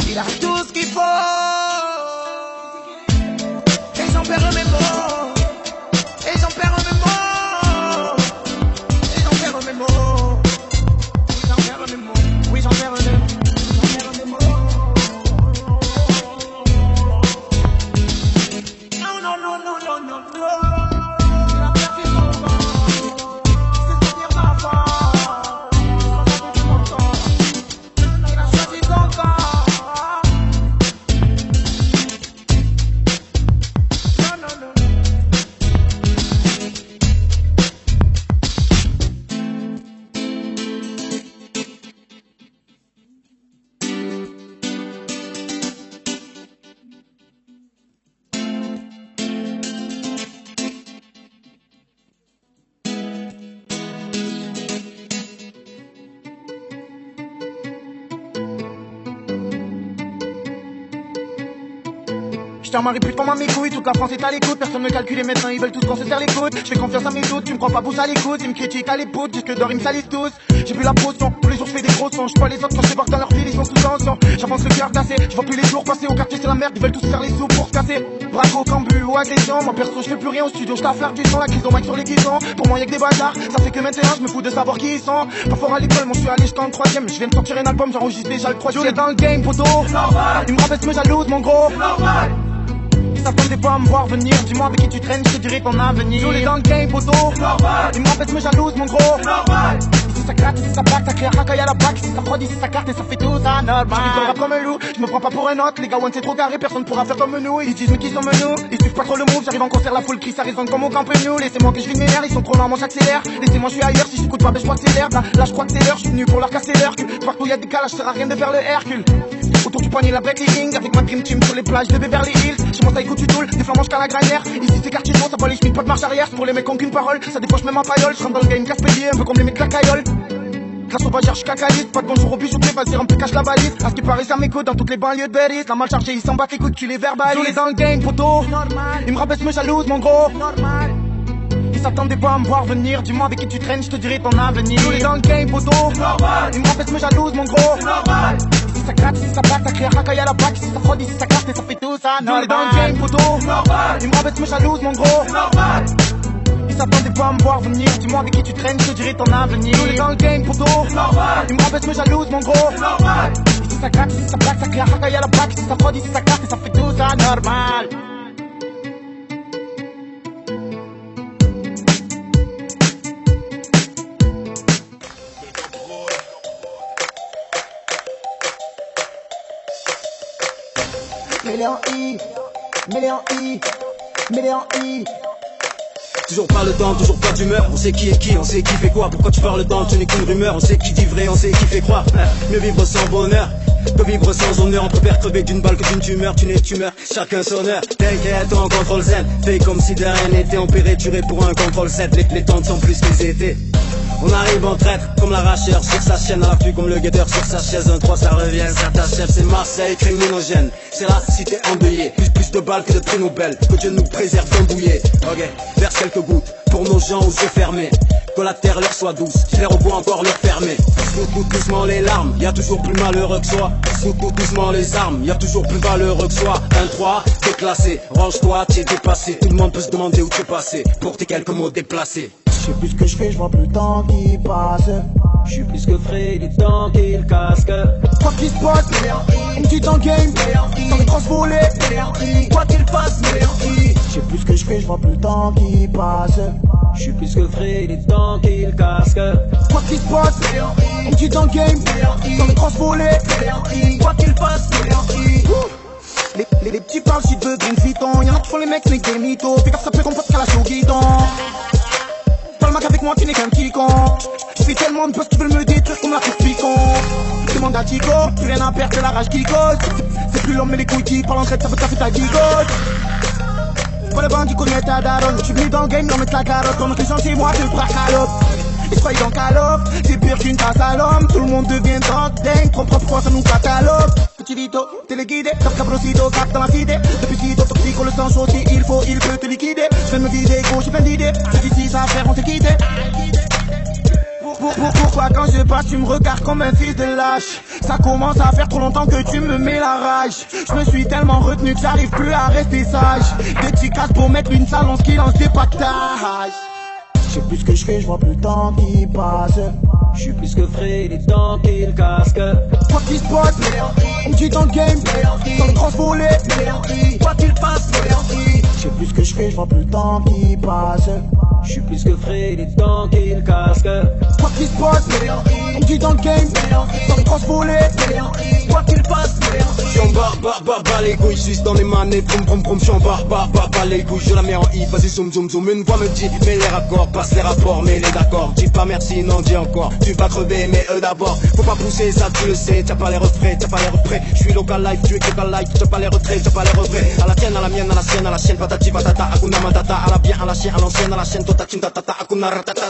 S1: il a tout ce qu'il faut. Et j'en perds mes mots. Et j'en perds mes mots. Et j'en perds mes mots. J'en perds mes mots. Oui, j'en perds mes mots. J'tiens ma réputation à mes couilles, toute la France est à l'écoute. Personne ne calcule et maintenant ils veulent tous qu'on se serre les coudes. J'fais confiance à mes doutes, tu me crois pas bouge à l'écoute. Ils me critiquent à l'époute, disque d'or ils me salissent tous. J'ai plus la potion, tous les jours j'fais des gros sons. J'vois les autres quand je débarque dans leur ville, ils sont tous en sang. J'avance le cœur glacé, j'vois plus les jours passer au quartier c'est la merde. Ils veulent tous faire les sous pour se casser. Braco, cambu ou agression, moi perso j'fais plus rien au studio, j'taffe l'art du son. La crise au mic sur les guisons, pour moi y'a que des bâtards. Ça fait que maintenant je me fous de savoir qui ils sont. Pas fort à l'école, moi j'suis allé jusqu'en 3ème. Je viens de sortir un album, j'enregistre déjà le 3ème. J'suis dans le game, poteau. Ils me rabaissent, me jalousent, mon gros. Ils s'attendaient pas à me voir venir. Dis-moi avec qui tu traînes, je te dirai ton avenir. J'oulais dans le game, poteau. Ils m'empêchent, me jalousent, mon gros. Ici ça gratte, ici ça plaque, ça crée un racaille à la bac. Ici ça froide, ici ça carte et ça fait tout ça normal. Je rap comme un loup, je me prends pas pour un autre. Les gars, one c'est trop carré, personne pourra faire comme nous. Ils disent mais qui sommes nous? Ils suivent pas trop le move, j'arrive en concert, la foule crie, ça résonne comme au camp nous. Laissez-moi que je vide mes nerfs, ils sont trop lents, moi j'accélère. Laissez-moi, je suis ailleurs, si j'écoute pas, ben je crois que c'est l'herbe. Là je crois que c'est l'heure, je suis venu pour leur casser leur cul. Partout y'a des calages, sert à rien de faire le Hercule. Autour du poignet la break les rings, avec ma dream team sur les plages de Beverly Hills. Chez moi ça écoute du tool, des flammes jusqu'à la granière. Ici c'est quartier jaune, ça va les chemins, pas de marche arrière. Pour les mecs qui ont qu'une parole, ça dépoche même en paillole. Je rentre dans le game casse pédier, un peu comme les mecs de la caillole. Classe sauvagère, je cacaliste, pas de bonjour au bijouterie, vas-y remplis cache la valise. À ce qui paraît ça m'écoute dans toutes les banlieues de Berry. La mal chargée, ils s'en battent les coups, tu les verbalises. J'oulais dans le game, poteau. Ils me rabaissent, me jalousent, mon gros. Ils s'attendaient pas à me voir venir. Dis-moi avec qui tu traînes, je te dirai ton avenir. J'oulais dans le game, poteau. Ils me rabaissent, me jalousent, mon gros. si ça gratte, si ça blague, ça crie à racaille à la bague. Si ça fraude, si ça casse, et ça fait tout ça. Nous on est dans le game, poteau. Ils me rabaissent, me jalouse, mon gros. Ils s'attendaient pas à me voir venir. Dis-moi avec qui tu traînes, je te dirai ton avenir. Nous on est dans le game, poteau. Ils me rabaissent, me jalouse, mon gros. Si ça gratte, si ça blague, ça crie à racaille à la bague. Si ça fraude, si ça casse, et ça fait tout ça. Normal. Mets-les en I, mets-les en I, mets-les en I.
S2: Toujours pas le temps, toujours pas d'humeur. On sait qui est qui, on sait qui fait quoi. Pourquoi tu parles tant, tu n'es qu'une rumeur. On sait qui dit vrai, on sait qui fait croire. Mieux vivre sans bonheur que vivre sans honneur. On préfère crever d'une balle que d'une tumeur. Tu n'es tumeur, chacun son heure. T'inquiète, on contrôle Z. Fais comme si de rien n'était. On paierait tuer pour un contrôle 7. Les temps sont plus qu'ils étaient. On arrive en traître comme l'arracheur sur sa chaîne, à l'affût comme le guetteur sur sa chaise. 1-3 ça revient, ça t'achève. C'est Marseille, criminogène. C'est la cité endeuillée. Plus de balles que de prix Nobel. Que Dieu nous préserve d'un bouillet. Ok, verse quelques gouttes pour nos gens aux yeux fermés. Que la terre leur soit douce, les robots encore leur fermer. Doucement les larmes, y a toujours plus malheureux que soi. Doucement les armes, y a toujours plus valeureux que soi. 1-3, t'es classé, range-toi, t'es dépassé. Tout le monde peut se demander où t'es passé pour tes quelques mots déplacés.
S1: Je sais plus ce que je fais, je vois plus le temps qui passe.
S2: Je suis plus que frais, il est temps qu'il casque.
S1: Quoi qu'il se passe, on me dit dans le game, sans me transvoler, quoi qu'il fasse, je sais plus ce que je fais, je vois plus le temps qui passe.
S2: Je suis plus que frais, il est temps qu'il casque.
S1: Quoi qu'il se passe, on me dit dans le game, sans me transvoler, quoi qu'il fasse, les petits parlent shit de Green Vuitton. Y'en a qui font les mecs, mais des mythos. Fais gaffe, ça peut qu'on pote qu'à la show guidon. Parle Mac avec moi, tu n'es qu'un petit con. Je fais tellement de buzz qu'ils veulent me détruire comme la coupe picon. Demande à Tico, plus rien à perdre, c'est la rage qui cause. C'est plus l'homme mais les couilles qui parlent en tête, ça veut taper ta gigote. Pas le bandit, connaît ta daronne. J'suis venu dans le game, non mettre la carotte. Pendant que les gens chez moi, te le bras calope. Ils se croient dans calope, c'est pire qu'une tasse à l'homme. Tout le monde devient dingue, comprends pourquoi ça nous catalogue. Petit Vito, téléguidé, top cabrosito, cap dans la cité. Depuis sitôt, toxico, le sang chaud, si il faut, il peut te liquider. Je vais me vider, gros, j'ai plein d'idées. C'est ici, ça à faire, on s'est quitté. Pourquoi quand je passe, tu me regardes comme un fils de lâche? Ça commence à faire trop longtemps que tu me mets la rage. Je me suis tellement retenu que j'arrive plus à rester sage. Des petits casses pour mettre une salle en ski lance des pactages. Je sais plus ce que je fais, je vois plus le temps qui passe.
S2: Je suis plus que frais, il est temps qu'il casque.
S1: Quoi qu'il se passe, on me dit dans le game, sans me transvoler, quoi qu'il fasse, je sais plus ce que je fais, je vois plus le temps qui passe.
S2: Je suis plus que frais, il est temps qu'il casque.
S1: Quoi qu'il se passe, on me dit dans le game, sans me transvoler, quoi qu'il fasse.
S2: J'suis en bas, les couilles, j'suis dans les manettes, prom, j'suis en bas, les couilles, je la mets en I, vas-y zoom, une voix me dit, mets les raccords, passe les rapports, mets les d'accord, dis pas merci, non dis encore, tu vas crever, mais eux d'abord, faut pas pousser, ça tu le sais, t'as pas les refrains, j'suis local life, tu es local life, t'as pas les retraits, t'as pas les revrets, à la tienne, à la mienne, à la sienne, à la chienne, patati patata, akuna matata, à la bien, à la chienne, à l'ancienne, à la chaîne, tota tata, akuna ratata.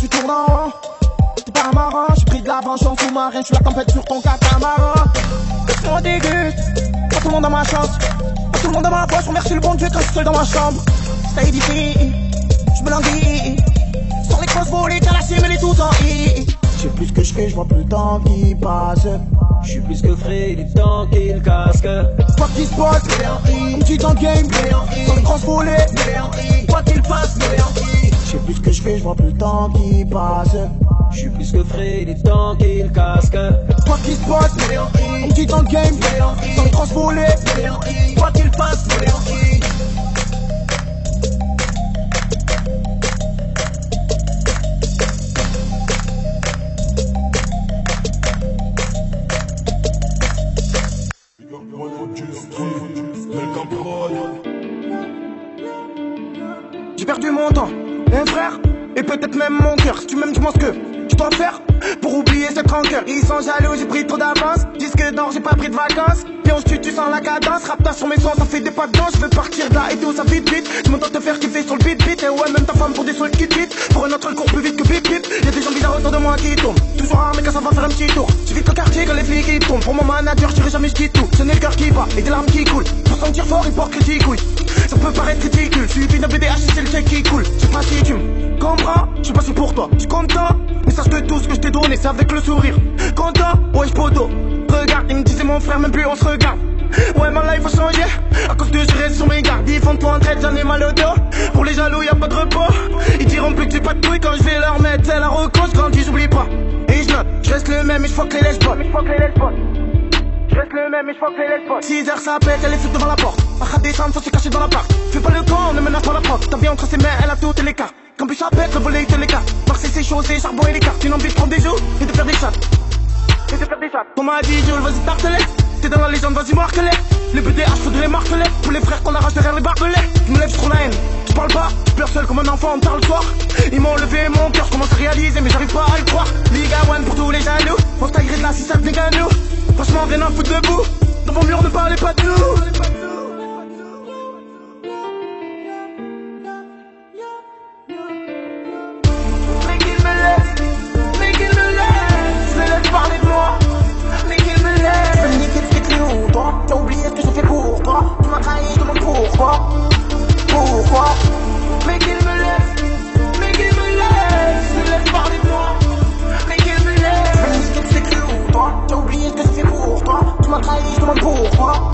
S1: Tu tournes en rond, t'es pas un marin, j'ai pris de l'avance en sous-marin, j'suis la tempête sur ton catamaran. On déguste, pas tout le monde a ma chance, pas tout le monde a ma voix, je remercie le bon Dieu quand je suis seul dans ma chambre. C'est édité, je me languis, sans les grosses volées, calassées, mais les tout en I. Je sais plus ce que je fais, je vois plus le temps qui passe.
S2: Je suis plus que frais, il est temps qu'il casque.
S1: Quoi qu'il se passe, on me dit dans le game, sans me transvoler, quoi qu'il fasse, je sais plus ce que je fais, je vois plus le temps qui passe.
S2: Je suis plus que frais, il est temps qu'il casque.
S1: Quoi qu'il se passe, on me dit dans le game, sans me transvoler, quoi qu'il fasse. J'ai perdu mon temps, un frère, et peut-être même mon cœur. Si tu m'aimes, dis-moi ce que tu dois faire pour oublier cette rancœur. Ils sont jaloux, j'ai pris trop d'avance. Disque d'or, j'ai pas pris de vacances. Et on se tue, tu sens la cadence. Rapta sur mes sons, ça fait des pas de danse. Je veux partir de là et tout, ça vite. Je m'entends te faire kiffer sur le beat. Et ouais, même ta femme pour des sons qui vite. Pour un autre, elle court plus vite que bip. Y'a des gens bizarres autour de moi, moi qui tombe. Toujours armé quand ça va faire un petit tour. J'évite le quartier quand les flics qui tombent. Pour mon manager, je dirais jamais je quitte tout. Ce n'est le cœur qui bat et des larmes qui coulent. Pour sentir fort, hypocritique, oui. Ça peut paraître ridicule. Suivi d'un BDH, c'est le chèque qui coule. Je sais pas si tu me comprends. Je suis passé pour toi, je suis content. Mais sache que tout ce que je t'ai donné, c'est avec le sourire. Content, ouais, j'poto. Regarde, il me disait mon frère, même plus on se regarde. Ouais, ma life a changé. À cause de je reste sur mes gardes. Ils font toi en traite, j'en ai mal au dos. Pour les jaloux, y'a pas de repos. Ils diront plus que j'ai pas de couilles quand je vais leur mettre. C'est la reco, je grandis, j'oublie pas. Et je note, je reste le même et je fuck les lesbos. Je reste le même et je fuck les lesbos. 6h ça pète, elle est toute devant la porte. À descendre, faut se cacher dans la part. Fais pas le camp, ne menace pas la prof. T'as bien entre ses mains, elle a toutes les cartes. Quand puis ça pète, le volet il te l'écarte. Marseille c'est chaud, c'est charbon et les cartes. Une envie de prendre des jours et de faire des chats. On m'a dit Jules, vas-y tarte-les. T'es dans la légende, vas-y marque-les. Les BDH, faudrait les marque-les. Pour les frères qu'on arrache derrière les barbelés. Je me lève, je trouve la haine. Je parle pas, je pleure seul comme un enfant tard le soir. Ils m'ont levé mon cœur, je commence à réaliser, mais j'arrive pas à le croire. Liga One pour tous les jaloux. On se taillerait de la 6-7 n'est qu'à nous. Franchement, rien à foutre debout. Dans vos murs, ne parlez pas de nous. Mais qu'il me laisse, je me laisse parler de moi. Mais qu'il me laisse. Je veux niquer ce que tu ou toi. T'as oublié ce que j'ai fait pour toi. Tu m'as trahi, je demande pourquoi. Pourquoi? Mais qu'il me laisse, je me laisse parler de moi. Mais qu'il me laisse. Je veux niquer ce que tu ou toi. T'as oublié ce que j'ai fait pour toi. Tu m'as trahi, je demande pourquoi.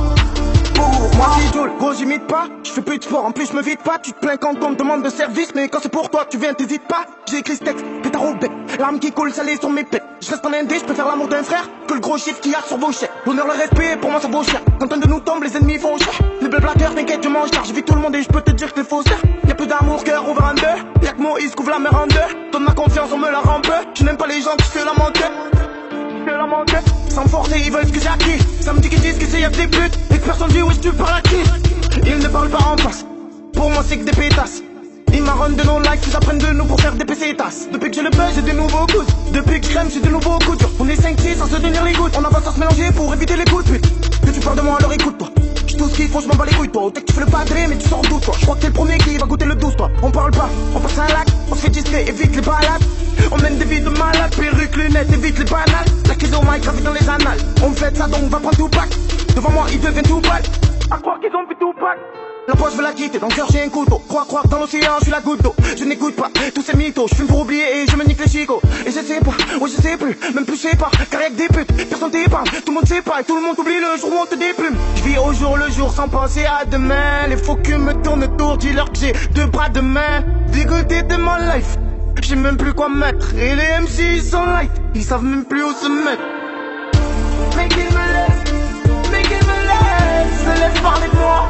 S1: Moi c'est Joule, gros j'imite pas, je fais plus de sport, en plus je me vide pas. Tu te plains quand on me demande de service, mais quand c'est pour toi tu viens t'hésites pas. J'ai écrit ce texte, pétard au bec, larmes qui coulent salées sur mes pets. Je reste en indé, je peux faire l'amour d'un frère que le gros chiffre qu'il y a sur vos chèques. L'honneur, le respect, pour moi ça vaut cher. Quand un de nous tombe, les ennemis font cher. Les belles blagueurs, t'inquiète, je mange car j'évite tout le monde et je peux te dire que c'est faux. Y'a plus d'amour, cœur ouvert en deux. Y'a que Moïse couvre la mer en deux. Donne ma confiance, on me la rend peu. Je n'aime pas les gens qui se la mentent. Sans forcer, ils veulent ce que j'ai acquis. Ça me dit qu'ils disent que c'est y'a des putes et que personne dit où est-ce que tu parles à qui. Ils ne parlent pas en face, pour moi c'est que des pétasses. Ils marronnent de nos likes, ils apprennent de nous pour faire des PC-tasses. Depuis que j'ai le buzz, j'ai des nouveaux coups. Depuis que je crème, j'ai de nouveaux coups durs. On est 5-6 sans se tenir les gouttes. On avance à se mélanger pour éviter les coups de pute. Que tu parles de moi alors écoute-toi. J'suis tout ce qu'il faut, j'm'en bats les couilles toi. Au tech tu fais le padré mais tu sors d'où toi. J'crois que t'es le premier qui va goûter le 12 toi. On parle pas, on passe un lac. On se fait discret, évite les balades. On mène des vies de malades, perruques, lunettes, évite les banales. La crise au mic, gravite dans les annales. On fait ça donc va prendre tout pack. Devant moi ils deviennent tout pâles. À croire qu'ils ont vu tout pack. La poche veut la quitter, dans le cœur j'ai un couteau. Croire dans l'océan, je suis la goutte d'eau. Je n'écoute pas tous ces mythos, je fume pour oublier et je me nique les chicots. Et je sais pas, ouais je sais plus, même plus je sais pas. Car y'a que des putes, personne t'épargne, tout le monde sait pas. Et tout le monde oublie le jour où on te déplume. Je vis au jour le jour sans penser à demain. Les faux culs me tournent autour, dis-leur que j'ai deux bras de main. Dégoûté de mon life, je sais même plus quoi mettre. Et les MC ils sont light, ils savent même plus où se mettre. Mais qu'ils me laissent, je me laisse parler de moi.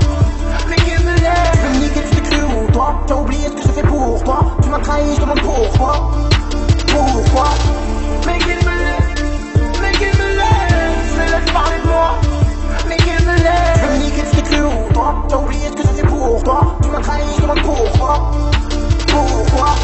S1: Mais qu'il me laisse. Je veux niquer ce que tu ou toi. T'as oublié ce que j'ai fait pour toi. Tu m'as trahi, je demande pourquoi. Pourquoi? Mais qu'il me laisse, je me laisse parler de moi. Mais qu'il me laisse. Je veux niquer ce que tu ou toi. T'as oublié ce que j'ai fait pour toi. Tu m'as trahi, je demande pourquoi. Pourquoi?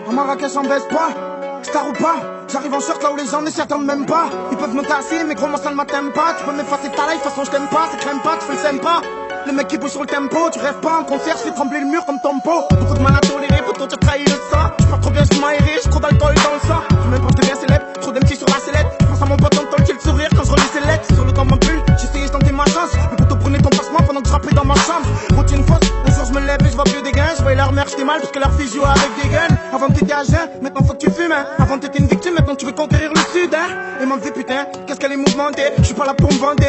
S1: En Marrakech on baisse pas, star ou pas. J'arrive en short là où les gens ne s'y attendent même pas. Ils peuvent me casser mais gros moi ça ne m'attend pas. Tu peux m'effacer ta life, de toute façon je t'aime pas. C'est crème pas, tu fais le sympa. Le mec qui bouge sur le tempo, tu rêves pas en concert, je fais trembler le mur comme ton pot. Beaucoup de mal à tolérer, pour toi tu trahis le sang. Je pars trop bien, je suis aéré, j'ai trop d'alcool dans le sang. Je même pas je deviens célèbre, trop d'MC sur la sellette. Je pense à mon pote dans le le sourire quand je relis ses lettres. Sur le temps mon pull, j'essayais de tenter ma chance. Le poteau prenait ton passement pendant que je rappelais dans ma chambre. Routine fausse, un jour je me lève et je vois plus des gains. Je voyais leur mère, j'étais mal parce que leur fille jouait avec des guns. Avant t'étais à jeun, maintenant faut que tu fumes hein. Avant t'étais une victime, maintenant tu veux conquérir le sud hein. Et m'en dit putain, qu'est-ce qu'elle est mouvementée. Je suis pas là pour me vendre.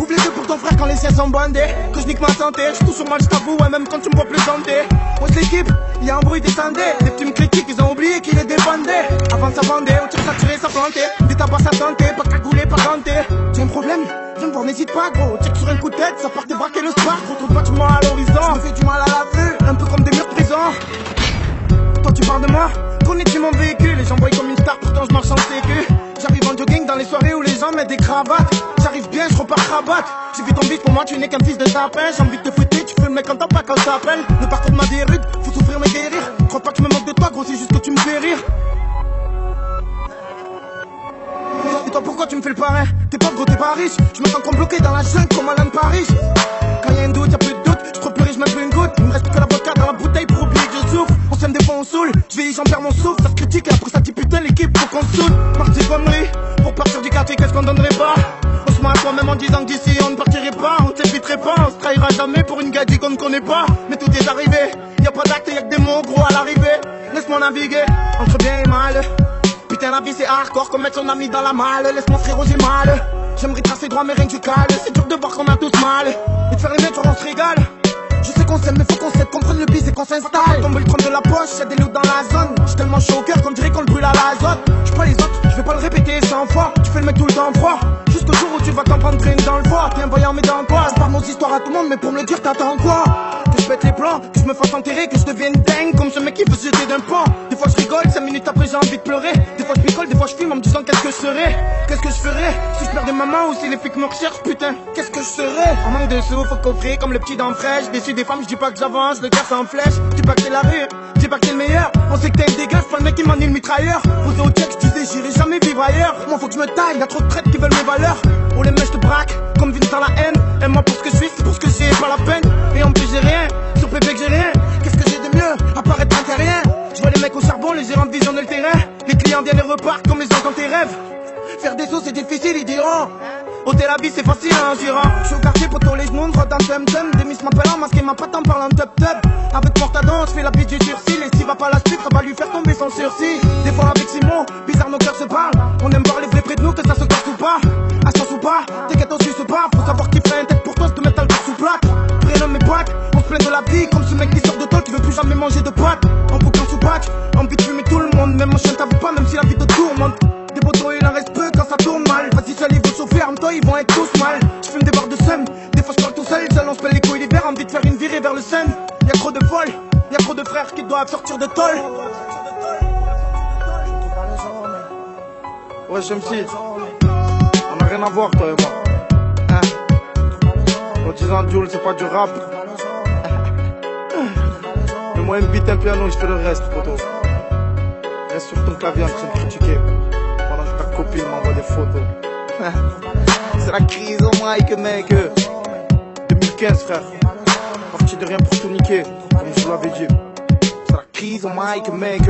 S1: Ouvre les yeux pour ton frère quand les siens sont bandés. Que je nique ma santé, je suis toujours mal, je t'avoue, ouais, même quand tu me vois plus santé. Ouais, l'équipe, y'a un bruit descendé. Des petits me critiquent, ils ont oublié qu'il est dépendé. Avant ça vendait, au tir ça tirait, ça plantait. Des tabacs ça tentait, pas cagoulé, pas ganté. J'ai un problème, viens me voir, n'hésite pas gros. Check sur un coup de tête, ça part débarquer le spark. Retrouve bâtiment à l'horizon, je me fais du mal à la vue, un peu comme des murs de prison. Toi tu parles de moi, connais-tu mon véhicule? Les gens voient comme une star, pourtant je marche en sécu. J'arrive en jogging dans les soirées où les gens mettent des cravates. J'arrive bien, je repars cravate. J'ai vu ton bif, pour moi tu n'es qu'un fils de sapin. J'ai envie de te fouetter, tu fais le mec quand t'as pas quand je t'appelle. Le parcours de ma vie est rude, faut souffrir mais guérir. Crois pas que je me moque de toi gros, c'est juste que tu me fais rire. Et toi pourquoi tu me fais le parrain? T'es pauvre gros, t'es pas riche. Je me sens comme bloqué dans la jungle comme Alain de Paris. Quand y'a un doute, y'a plus de doute. Je trop pleurer, je mets plus une goutte. Il me reste que la vodka dans la bouteille pour oublier que je souffre. On s'aime des fois on saoule. Je vais j'en perds mon souffle. Ça se critique et après ça dit putain l'équipe faut qu'on se soude. Marche conneries. Pour partir du quartier qu'est-ce qu'on donnerait pas? On se ment à toi-même en disant que d'ici on ne partirait pas. On ne s'éviterait pas, on se trahira jamais pour une gadie qu'on ne connaît pas. Mais tout est arrivé. Y'a pas d'acte, y'a que des mots gros à l'arrivée. Laisse-moi naviguer entre bien et mal. Putain la vie c'est hardcore comme mettre son ami dans la malle. Laisse-moi frérot j'ai mal. J'aimerais tracer droit mais rien que du cale. C'est dur de voir qu'on a tous mal. Et de faire les mecs on se régale. Je sais qu'on s'aime mais faut qu'on s'aide, qu'on prenne le bis et qu'on s'installe. Tombe le trône de la poche, y'a des loups dans la zone. J'suis tellement chaud au cœur qu'on dirait qu'on le brûle à l'azote. J'suis pas les autres, j'vais pas le répéter 100 fois. Tu fais le mec tout le temps froid. Jusqu'au jour où tu vas t'en prendre traîne dans le foie. T'es un voyant mais dans quoi? Je parle nos histoires à tout le monde mais pour me le dire t'attends quoi? Que je pète les plans, que je me fasse enterrer, que je devienne dingue comme ce mec qui veut se jeter d'un pont. Des fois je rigole, 5 minutes après j'ai envie de pleurer. Des fois je picole, des fois je filme en me disant qu'est-ce que je serais. Qu'est-ce que je ferais si je perdais maman ou si les flics me recherchent putain. Qu'est-ce que je serais? En manque de sous, faut coffrer comme le petit dent fraîche. Déçu des femmes, je dis pas que j'avance, le cœur sans flèche. Je dis pas que t'es la rue, je dis pas que t'es le meilleur. On sait que t'es une dégueulasse, pas le mec qui m'en est le mitrailleur. Posé au check, je disais j'irai jamais vivre ailleurs. Moi faut que je me taille, y'a trop de traites qui veulent mes valeurs. Oh les mecs je te braque, comme Vince dans la haine. Aime-moi pour ce que je suis, c'est pour ce que j'ai, pas la peine. Et en plus j'ai rien, sur pépé que j'ai rien. Qu'est-ce que j'ai de mieux, à part être un terrien? Je vois les mecs au charbon, les gérants visionner le terrain. Les clients viennent et repartent comme les gens dans tes rêves. Faire des sauts c'est difficile, ils diront. Ôter la vie c'est facile hein, gérant. J'suis au quartier pour tous les mondes, rote en tum-tum. Des miss m'appellent en masqué ma patte en parlant top-top. Avec Mortadon, j'fais la bite du sursis. Et s'il va pas la suivre, ça va lui faire tomber son sursis. Des fois avec Simon, bizarre nos cœurs se parlent. On aime voir les vrais près de nous, que ça se casse ou pas. À chance ou pas, t'inquiète on suce pas. Faut savoir qui ferait un tête pour toi, se te mettre à le faire sous plaque. Prénomme mes potes, on se plaint de la vie. Comme ce mec qui sort de toi, qui veut plus jamais manger de pâtes. En boucan sous patch, envie de fumer tout le monde. Même mon chien t'avoue pas, même si la vie te tourmente. Des poteaux il en reste peu quand ça tourne mal. Vas-y seul ils vont chauffer, arme-toi ils vont être tous mal. J'fume des barres de seum, des fois j'parle tout seul. Seul on se pèle les couilles l'hiver, envie de faire une virée vers le sun. Y'a trop de folles, y'a trop de frères qui doivent sortir de tôle. Ouais j'aime si, on a rien à voir toi et moi hein? En disant Jules c'est pas du rap. Mais moi il me bite un piano et je fais le reste poto. Reste sur ton clavier en train de critiquer pendant que ta copine m'envoie des photos. C'est la crise au mic mec. 2015 frère, parti de rien pour tout niquer, comme je vous l'avais dit. C'est la crise au mic mec.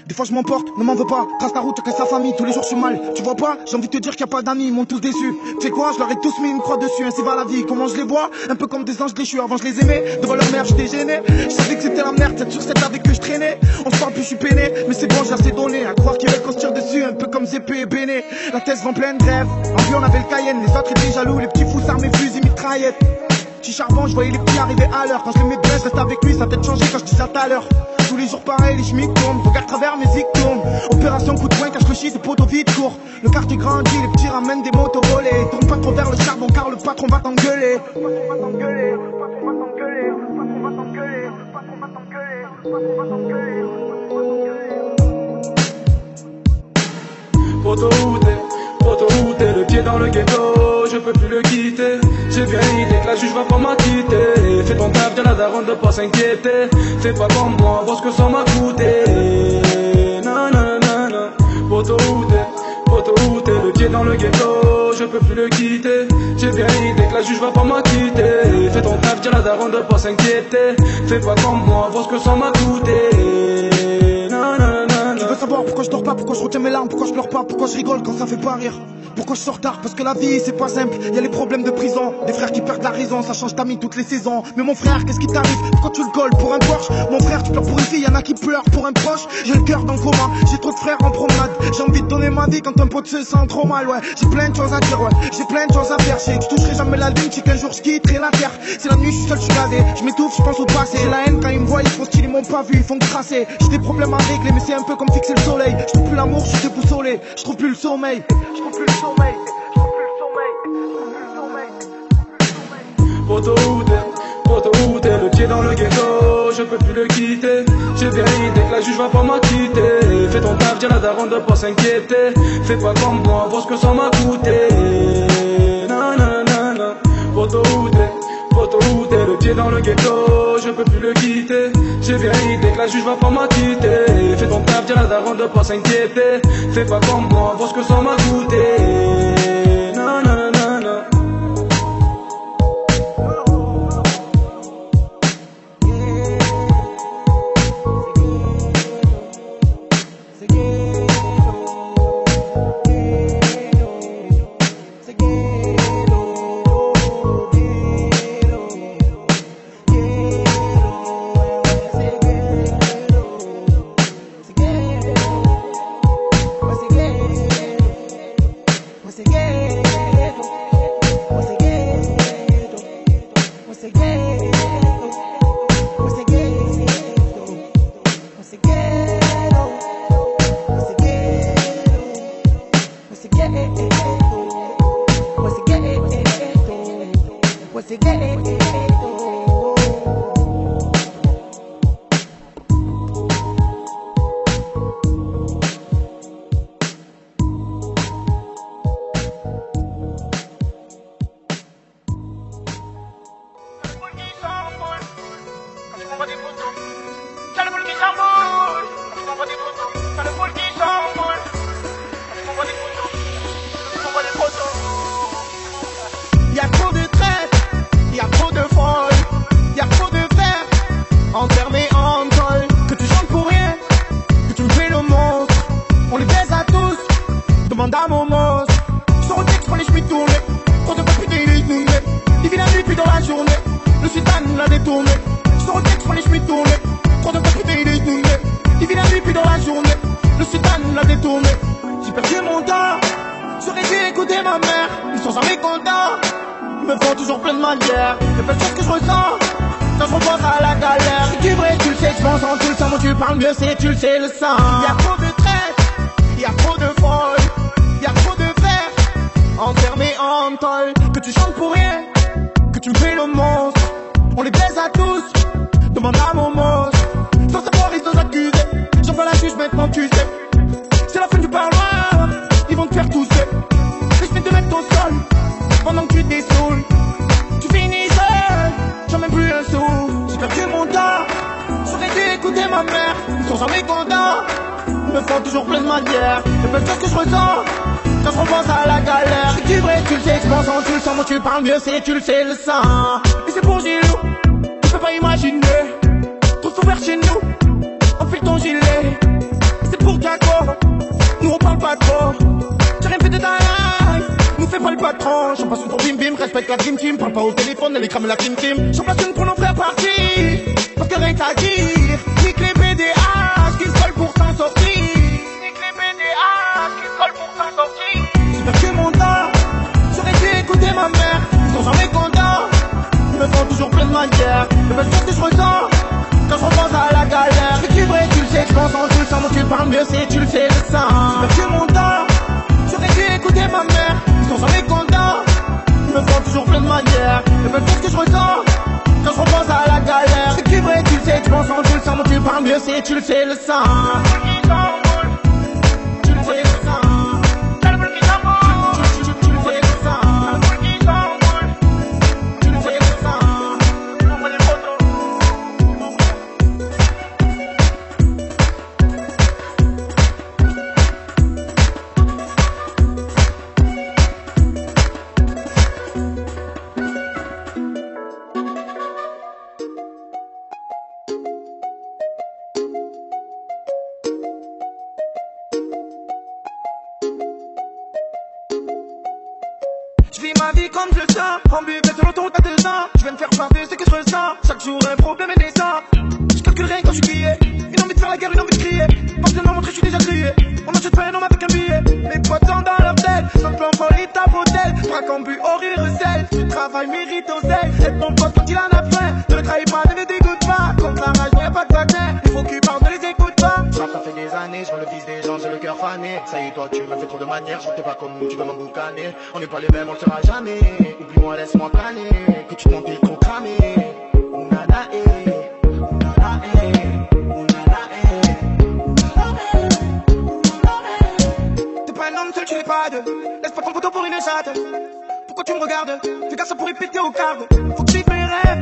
S1: Des fois je m'emporte, ne m'en veux pas, trace ta route, chacun sa famille, tous les jours je suis mal. Tu vois pas, j'ai envie de te dire qu'il n'y a pas d'amis, ils m'ont tous déçu. Tu sais quoi, je leur ai tous mis une croix dessus, ainsi va la vie, comment je les vois? Un peu comme des anges déchus, avant je les aimais, devant leur mère j'étais gêné. Je savais que c'était la merde, 7 sur 7 avec eux je traînais. On se parle plus, je suis peiné, mais c'est bon j'ai assez donné. À croire qu'ils veulent qu'on se tire dessus, un peu comme Zépé et Béné. La thèse en pleine grève, en plus on avait le Cayenne, les autres étaient jaloux, les petits fous armés, fusils, mitraillettes. Petit charbon, je voyais les petits arriver à l'heure. Quand je les mets bien, je reste avec lui, sa tête changée quand je dis ça tout à l'heure. Tous les jours pareil, les chemises tournent, regarde travers mes zics tournent. Opération coup de poing, cache le shit, des poteaux vite court. Le quartier grandit, les petits ramènent des motos volées. Tourne pas trop vers le charbon car le patron va t'engueuler.
S3: Poto où t'es, le pied dans le ghetto, je peux plus le quitter. J'ai bien idée que la juge va pas m'acquitter. Fais ton taf, de la daronne de pas s'inquiéter. Fais pas comme moi, vois ce que ça m'a coûté. Nanana, poto où t'es, le pied dans le ghetto, je peux plus le quitter. J'ai bien idée que la juge va pas m'acquitter. Fais ton taf, de la daronne de pas s'inquiéter. Fais pas comme moi, vois ce que ça m'a coûté.
S2: dors, pourquoi je dors pas, pourquoi je retiens mes larmes, pourquoi je pleure pas, pourquoi je rigole quand ça fait pas rire. Pourquoi je sors tard? Parce que la vie c'est pas simple, y a les problèmes de prison, des frères qui perdent la raison, ça change ta mine toutes les saisons. Mais mon frère, qu'est-ce qui t'arrive? Pourquoi tu le colles pour un Porsche? Mon frère, tu pleures pour une fille, y'en a qui pleurent pour un proche. J'ai le cœur dans le coma, j'ai trop de frères en promenade. J'ai envie de donner ma vie quand un pote se sent trop mal, ouais. J'ai plein de choses à dire, ouais. J'ai plein de choses à faire, je toucherai jamais la lune, si qu'un jour je quitterai la terre. C'est la nuit, je suis seul, je suis gazé, je m'étouffe, je pense au passé. J'ai la haine quand ils me voient, ils font style, ils m'ont pas vu, ils font crasser. J'ai des problèmes à régler, mais c'est un peu comme fixer le soleil. Je trouve plus l'amour, je suis déboussolé, je trouve plus le sommeil. Je trouve plus le sommeil.
S3: Poto où t'es, le pied dans le ghetto, je peux plus le quitter. J'ai bien idée que la juge va pas m'acquitter. Fais ton taf, dis la daronne de pas s'inquiéter. Fais pas comme moi, vois ce que ça m'a coûté. Nanana, poto où t'es, le pied dans le ghetto, je peux plus le quitter. J'ai bien idée que la juge va pas m'acquitter. Fais ton taf, dis la daronne de pas s'inquiéter. Fais pas comme moi, vois ce que ça m'a coûté. Nanana.
S1: Tu le sais, le sang. Et c'est pour Gilou, tu peux pas imaginer. Trop ouvert chez nous, enfile ton gilet. C'est pour Jaco, nous on parle pas trop. J'ai rien fait de ta life, nous fais pas le patron. J'en passe sur ton bim bim, respecte la dream team. Parle pas au téléphone, elle est crame la team team. J'en place une pour nos frères partis, parce que rien qu'à dire. Nique les BDH qui se collent pour s'en sortir. Nique les BDH qui se collent pour s'en sortir. J'ai perdu mon temps, j'aurais dû écouter ma mère. Ils sont jamais contents, ils me font toujours plein de manières. Mais pas ce que je ressens quand je repense à la galère. Mais tu vrai, tu le sais, je pense en tout le sang. Moi tu parles mieux, c'est tu le sais, le sang. J'ai perdu mon temps, j'aurais dû écouter ma mère. Ils sont jamais contents, ils me font toujours plein de manières. Mais pas ce que je ressens quand je repense à la galère. Mais tu vrai, tu le sais, je pense en tout le sang. Moi tu parles mieux, c'est tu le sais, le sang. Tu le sais, le sang. dis comme je le sens. En buvette de l'autoroute à 2 ans. Je vais me faire planter ce que je ressens. Chaque jour un problème est naissant. Je calcule rien quand je suis crié. Une envie de faire la guerre, une envie de crier. Parce que non montrer, je suis déjà crié. On achète pas un homme avec un billet. Mes potes sont dans leur tête. Sans plan folie, tape au tel. Braque en but, au rire, recèle. Tu travailles, mérite au sel. Aide ton pote quand il en a faim. Ne le trahis pas, ne le dégoûte pas. Contre la rage, y'a pas de vaccin. Il faut qu'il parle, ne les écoute pas.
S2: Ça fait des années, je vois le fils des gens, j'ai le cœur fané. Ça y est, toi, tu me fais trop de manières. Je t'es pas comme nous, tu veux m'emboucaner. On n'est pas les mêmes, on le sera jamais. Oublie-moi, laisse-moi planer. Que tu t'en dis trop cramé. Ounana, ounana, ounana,
S1: T'es pas un homme seul, tu n'es pas deux. Laisse pas ton photo pour une chatte. Pourquoi tu me regardes? Fais gaffe, ça pourrait péter au cargo. Faut que tu fais rêve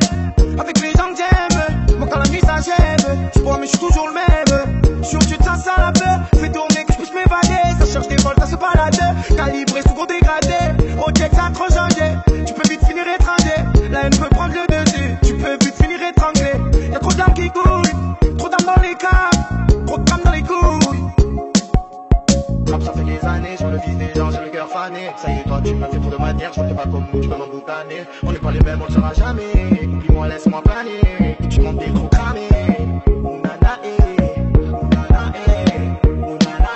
S1: avec les gens que j'aime. Moi quand la nuit s'achève, je vois mais je suis toujours le même. Sur tu te sens ça la peur. Fais tourner que je puisse m'évader. Ça cherche des vols, ça se balade. Calibré sous gros dégradé. Au check ça a trop changé. Tu peux vite finir étranger. La haine peut prendre le dessus. Tu peux vite finir étranglé. Y'a trop d'armes qui coulent. Trop d'armes dans les câbles. Trop de drames dans les couilles.
S2: Rap, ça fait des années, sur le fils des gens, j'ai le cœur fané. Ça y est, toi, tu me fais trop de manières. Je t'es pas comme nous, tu veux m'emboucaner. On n'est pas les mêmes, on le sera jamais. Oublie-moi, laisse-moi planer. Que tu m'en dis trop cramé. Ounana, ounana, ounana,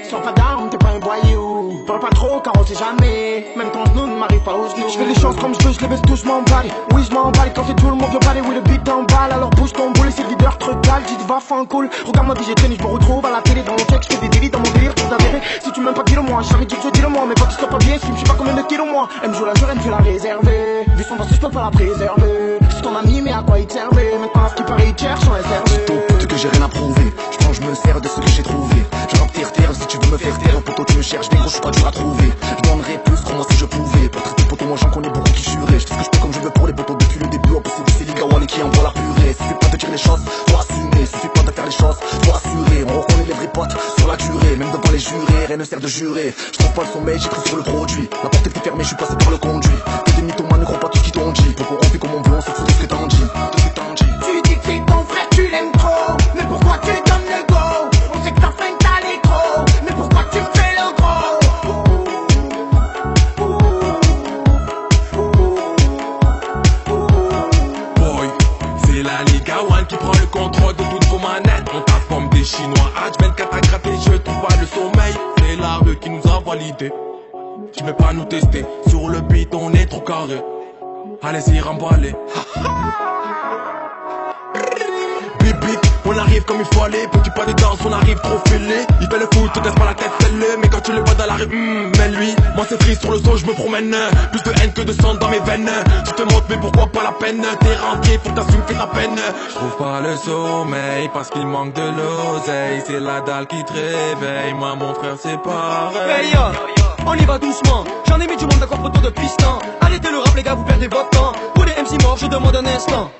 S1: Sois pas d'armes, t'es pas un voyou. Parle pas trop car on sait jamais. Même quand nous ne m'arrive pas aux genoux. Je fais les choses comme je veux, je les baisse tout, je m'emballe. Oui, je m'emballe quand c'est tout le monde veut parler. Oui, le beat t'emballe, alors bouge ton boule. Et c'est le leader te cale, dis va fin cool. Regarde ma vie, j'ai tennis, je me retrouve à la télé. Dans mon check, je fais des délits dans mon délire, tout avéré. Si tu m'aimes pas, dis-le moi. Jamais dit que je dis le moi. Mais pas tu sois pas bien, si je sais pas combien de kilos moi. Elle me joue la jure, elle me fait la réserver. Vu son danse, je peux pas la préserver. C'est ton ami, mais à quoi il te servait? Maintenant, à ce qui paraît, il cherche, on est servi.
S4: Tout que j'ai rien à prouver. Je pense, je me sers de ce que j'ai trouvé. Je remplir terre si tu veux me faire taire. Poto, tu me cherches, des gros, je suis pas dur à trouver. Je donnerais plus, crois-moi si je pouvais. Pour traiter poto, moi j'en connais beaucoup qui juraient. Je fais ce que je peux comme je veux pour les potos depuis le début. En plus, c'est les Gawane qui envoient la purée. Suffit pas de dire les choses, faut assumer. Suffit pas de faire les choses, faut assurer. On reconnaît les vrais potes sur la durée. Même devant les jurés, rien ne sert de jurer. Je trouve pas le sommeil, j'écris sur le produit. La porte était fermée, je suis passé par le conduit. Que des mythomanes ne croient pas tout ce qu'ils t'ont dit. Pourquoi on fait comme on veut, on se fout de ce que t'en dis.
S1: Tu dis que c'est ton frère, tu l'aimes trop. Mais pourquoi tu donnes le go? On sait que ta fin t'as les gros. Mais pourquoi tu fais le gros?
S3: Boy, c'est la Liga One qui prend le contrôle de toutes vos manettes. On tape comme des Chinois, H24 à gratter, je trouve pas le sommeil. C'est la rue qui nous a validé. Tu veux pas nous tester, sur le beat on est trop carré. Allez-y, remballer. Bip bip,
S5: On arrive comme il faut aller, petit pas de danse, on arrive trop fêlé. Il fait le foot, te casse pas la tête, fais-le. Mais quand tu le vois dans la rue, mais lui, moi c'est free sur le son, je me promène. Plus de haine que de sang dans mes veines. Tu te montres, mais pourquoi pas la peine? T'es rentier, faut que t'assumes, fais ta peine.
S3: Je trouve pas le sommeil parce qu'il manque de l'oseille. C'est la dalle qui te réveille, moi mon frère c'est pareil.
S6: Hey yo, on y va doucement. J'en ai mis du monde d'accord autour de piston. Arrêtez le rap les gars, vous perdez votre temps. Pour les MC morts, je demande un instant.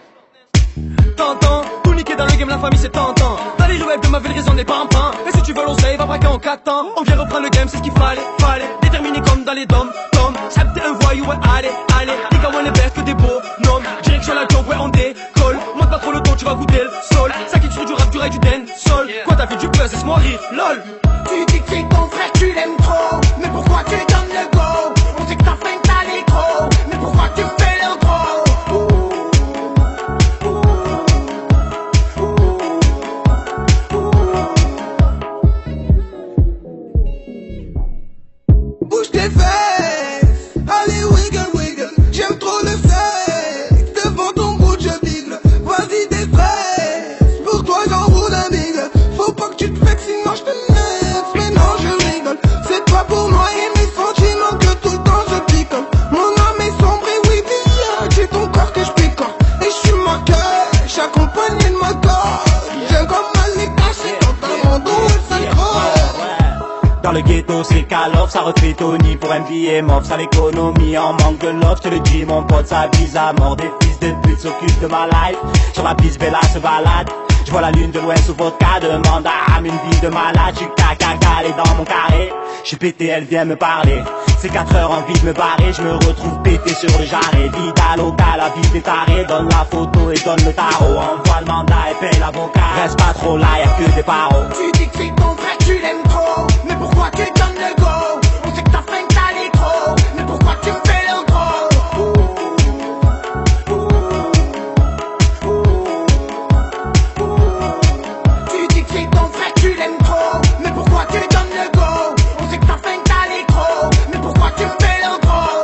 S6: T'entends, tout niquer dans le game, la famille c'est tentant. Dans les ruelles de ma ville, raison des pampans. Et si tu veux l'oseille, va braquer en 4 temps. On vient reprendre le game, c'est ce qu'il fallait. Déterminé comme dans les dom. Sab t'es un voyou, ouais, allez. Les gars, on les baisse que des beaux noms. Direction la job, ouais, on décolle. Monte pas trop le ton, tu vas goûter le sol. Ça kick sur du rap, du rail, du dancehall. Quoi, t'as fait du buzz, laisse-moi rire, lol.
S1: Tu dis que c'est ton frère, tu l'aimes trop. Mais pourquoi tu donnes le go? On sait que ta fin t'as les gros. Mais pourquoi tu me fais le gros?
S7: Bouge tes fesses, allez wiggle, j'aime trop le sexe. Devant ton bout je bigle, vas-y déstresse. Pour toi j'en roule un bigle, faut pas que tu te vexes sinon je te laisse. Mais non je rigole, c'est pas pour noyer mes sentiments que tout le temps je picole. Mon âme est sombre et oui bien, j'ai ton corps que je picore. Et je suis ma cache, accompagné de ma corde. J'aime comme mal les cacher dans un monde où elle s'accroche.
S8: Dans le ghetto c'est call-off, ça refait Tony pour un billet mof. Ça l'économie en manque de love, je te le dis mon pote, ça vise à mort. Des fils de pute s'occupent de ma life. Sur la piste Bella se balade, je vois la lune de loin sous vodka. Demande à Am une vie de malade, j'suis caca calé dans mon carré. J'suis pété, elle vient me parler. C'est 4 heures, envie de me barrer, je me retrouve pété sur le jarret. Vida loca, la vie des tarés. Donne la photo et donne le tarot. Envoie le mandat et paye l'avocat. Reste pas trop là, y'a que des barreaux.
S1: Tu dis que c'est ton frère, tu l'aimes trop. Mais pourquoi tu donnes le go? On sait que ta fin t'as les gros. Mais pourquoi tu me fais le gros? Tu dis que c'est ton frère, tu l'aimes trop. Mais pourquoi tu donnes le go? On sait que ta fin t'as les gros. Mais pourquoi tu me fais le gros?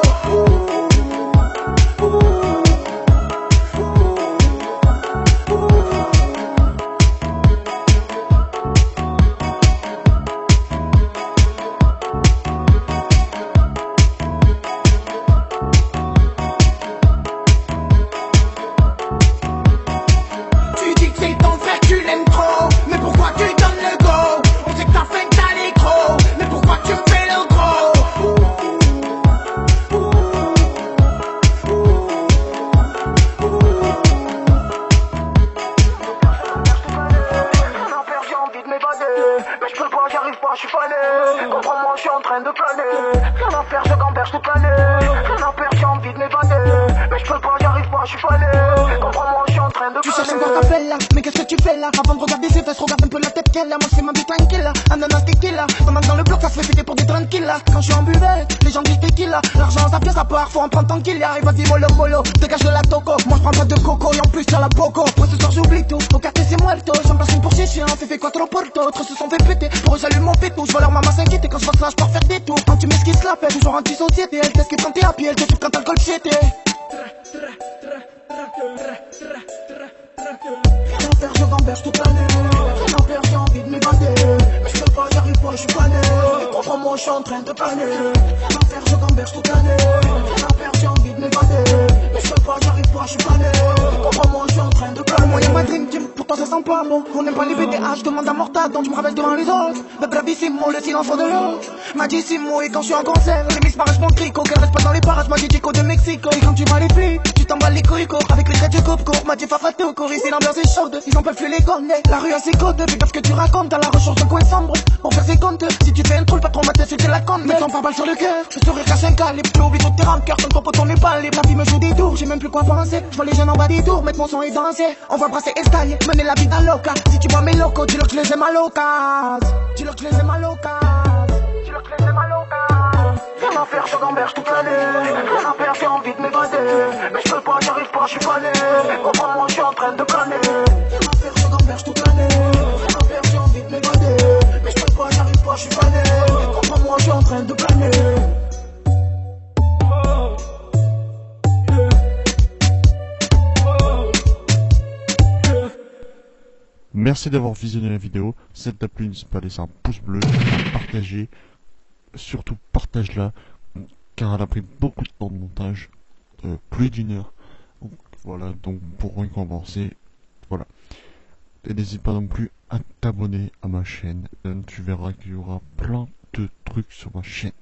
S1: Tu dis que c'est ton frère, tu l'aimes trop. Mais pourquoi tu donnes le go? On sait que ta fin t'as les gros. Mais pourquoi tu me fais le gros? Rien à faire, j'ai envie de m'évader. Mais je peux pas, j'y arrive pas, je suis fané. Comprends-moi, je suis en train de planer. Rien à faire, je gamberge toute l'année. Rien à faire, j'ai envie de m'évader. Mais je peux pas, j'y arrive pas, je suis fané. Comprends-moi, je suis en train de planer. Tu cherches encore ta felle là, mais qu'est-ce que tu fais là? Avant de regarder ses fesses, regarde un peu la tête qu'elle a. Moi je fais ma vie tranquille là, ananas tequila. Pendant que dans le bloc ça se fait péter pour des tranquilles là. Quand je suis en buvette, les gens disent tequila. L'argent ça pièce à part, faut en prendre tant qu'il y a. Et vas-y mollo, dégage de la toco. Moi je prends pas de coco et en plus y'a la boco. Moi ce soir j'oublie tout, au quartier c'est muerto. J'en passe une pour chez chien, fait quoi trop porto. Autres se sont fait péter, pour eux j'allume mon pétou. Je vois leur maman s'inquiéter quand je vois ça, je pars faire des tours. Anti-mesquisse la paix, toujours anti-société. Elle t'esquive quand t'es à pied, elle te tue quand t'as le col chété. Rien à faire, je gamberge toute l'année. Rien à faire, j'ai envie de m'évader. Mais je peux pas, j'y arrive pas, je suis pané. Comprends-moi, je suis en train de planer. Rien à faire, je gamberge toute l'année. Rien à faire, j'ai envie de m'évader. Mais je peux pas, j'arrive pas, je suis pané. Comprends-moi, je suis en train de planer. Moi, y'a ma dream team, pourtant ça sent pas bon. On n'aime pas les BDH, je demande à Morta, donc je me rappelle devant les autres. Le bravissimo, le silence de l'autre. Madissimo, et quand je suis en concert, les miss parages mon crico. Qu'elle reste pas dans les parages, m'a dit Chico de Mexico. Et quand tu vois les flics, tu t'en bats les couilles, cours. Avec les traits de coupe, cours. M'a dit Fafato, cours. Ici l'ambiance est chaude, ils en peuvent plus les condamner. La rue a ses codes, fais pas ce que tu racontes. À la recherche d'un coin sombre, pour faire ses comptes. Si tu fais un trou, le patron va t'insulter la compte. Mets ton pare-balles sur le cœur, je serai caché un cal. Les plus oubliés de tes rancœurs, ton pote on n'est pas. Les braves me jouent des tours, j'ai même plus quoi penser. Je vois les jeunes en bas des tours, mettre mon son et danser. On va brasser escalier, mener la vie d'un loca. Si tu vois mes locaux, dis-leur que je les aime à l'occasion. Dis-leur que je les aime à l'occasion. Dis-leur que je les aime à l'occasion. Rien à faire, je gamberge toute l'année. Rien à faire, j'ai envie de m'évader. Mais je peux pas, j'arrive pas, je suis fané. Comprends-moi, je suis en train de planer. Rien à faire, je gamberge toute l'année. Rien à faire, j'ai envie de m'évader. Mais je peux pas, j'arrive pas, je suis fané. Comprends-moi, je suis en train de planer.
S9: merci d'avoir visionné la vidéo. Si elle t'a plu, n'hésite pas à laisser un pouce bleu, à partager. Surtout partage-la, car elle a pris beaucoup de temps de montage, plus d'1 heure. Donc, voilà, donc pour récompenser, voilà. Et n'hésite pas non plus à t'abonner à ma chaîne. Tu verras qu'il y aura plein de trucs sur ma chaîne.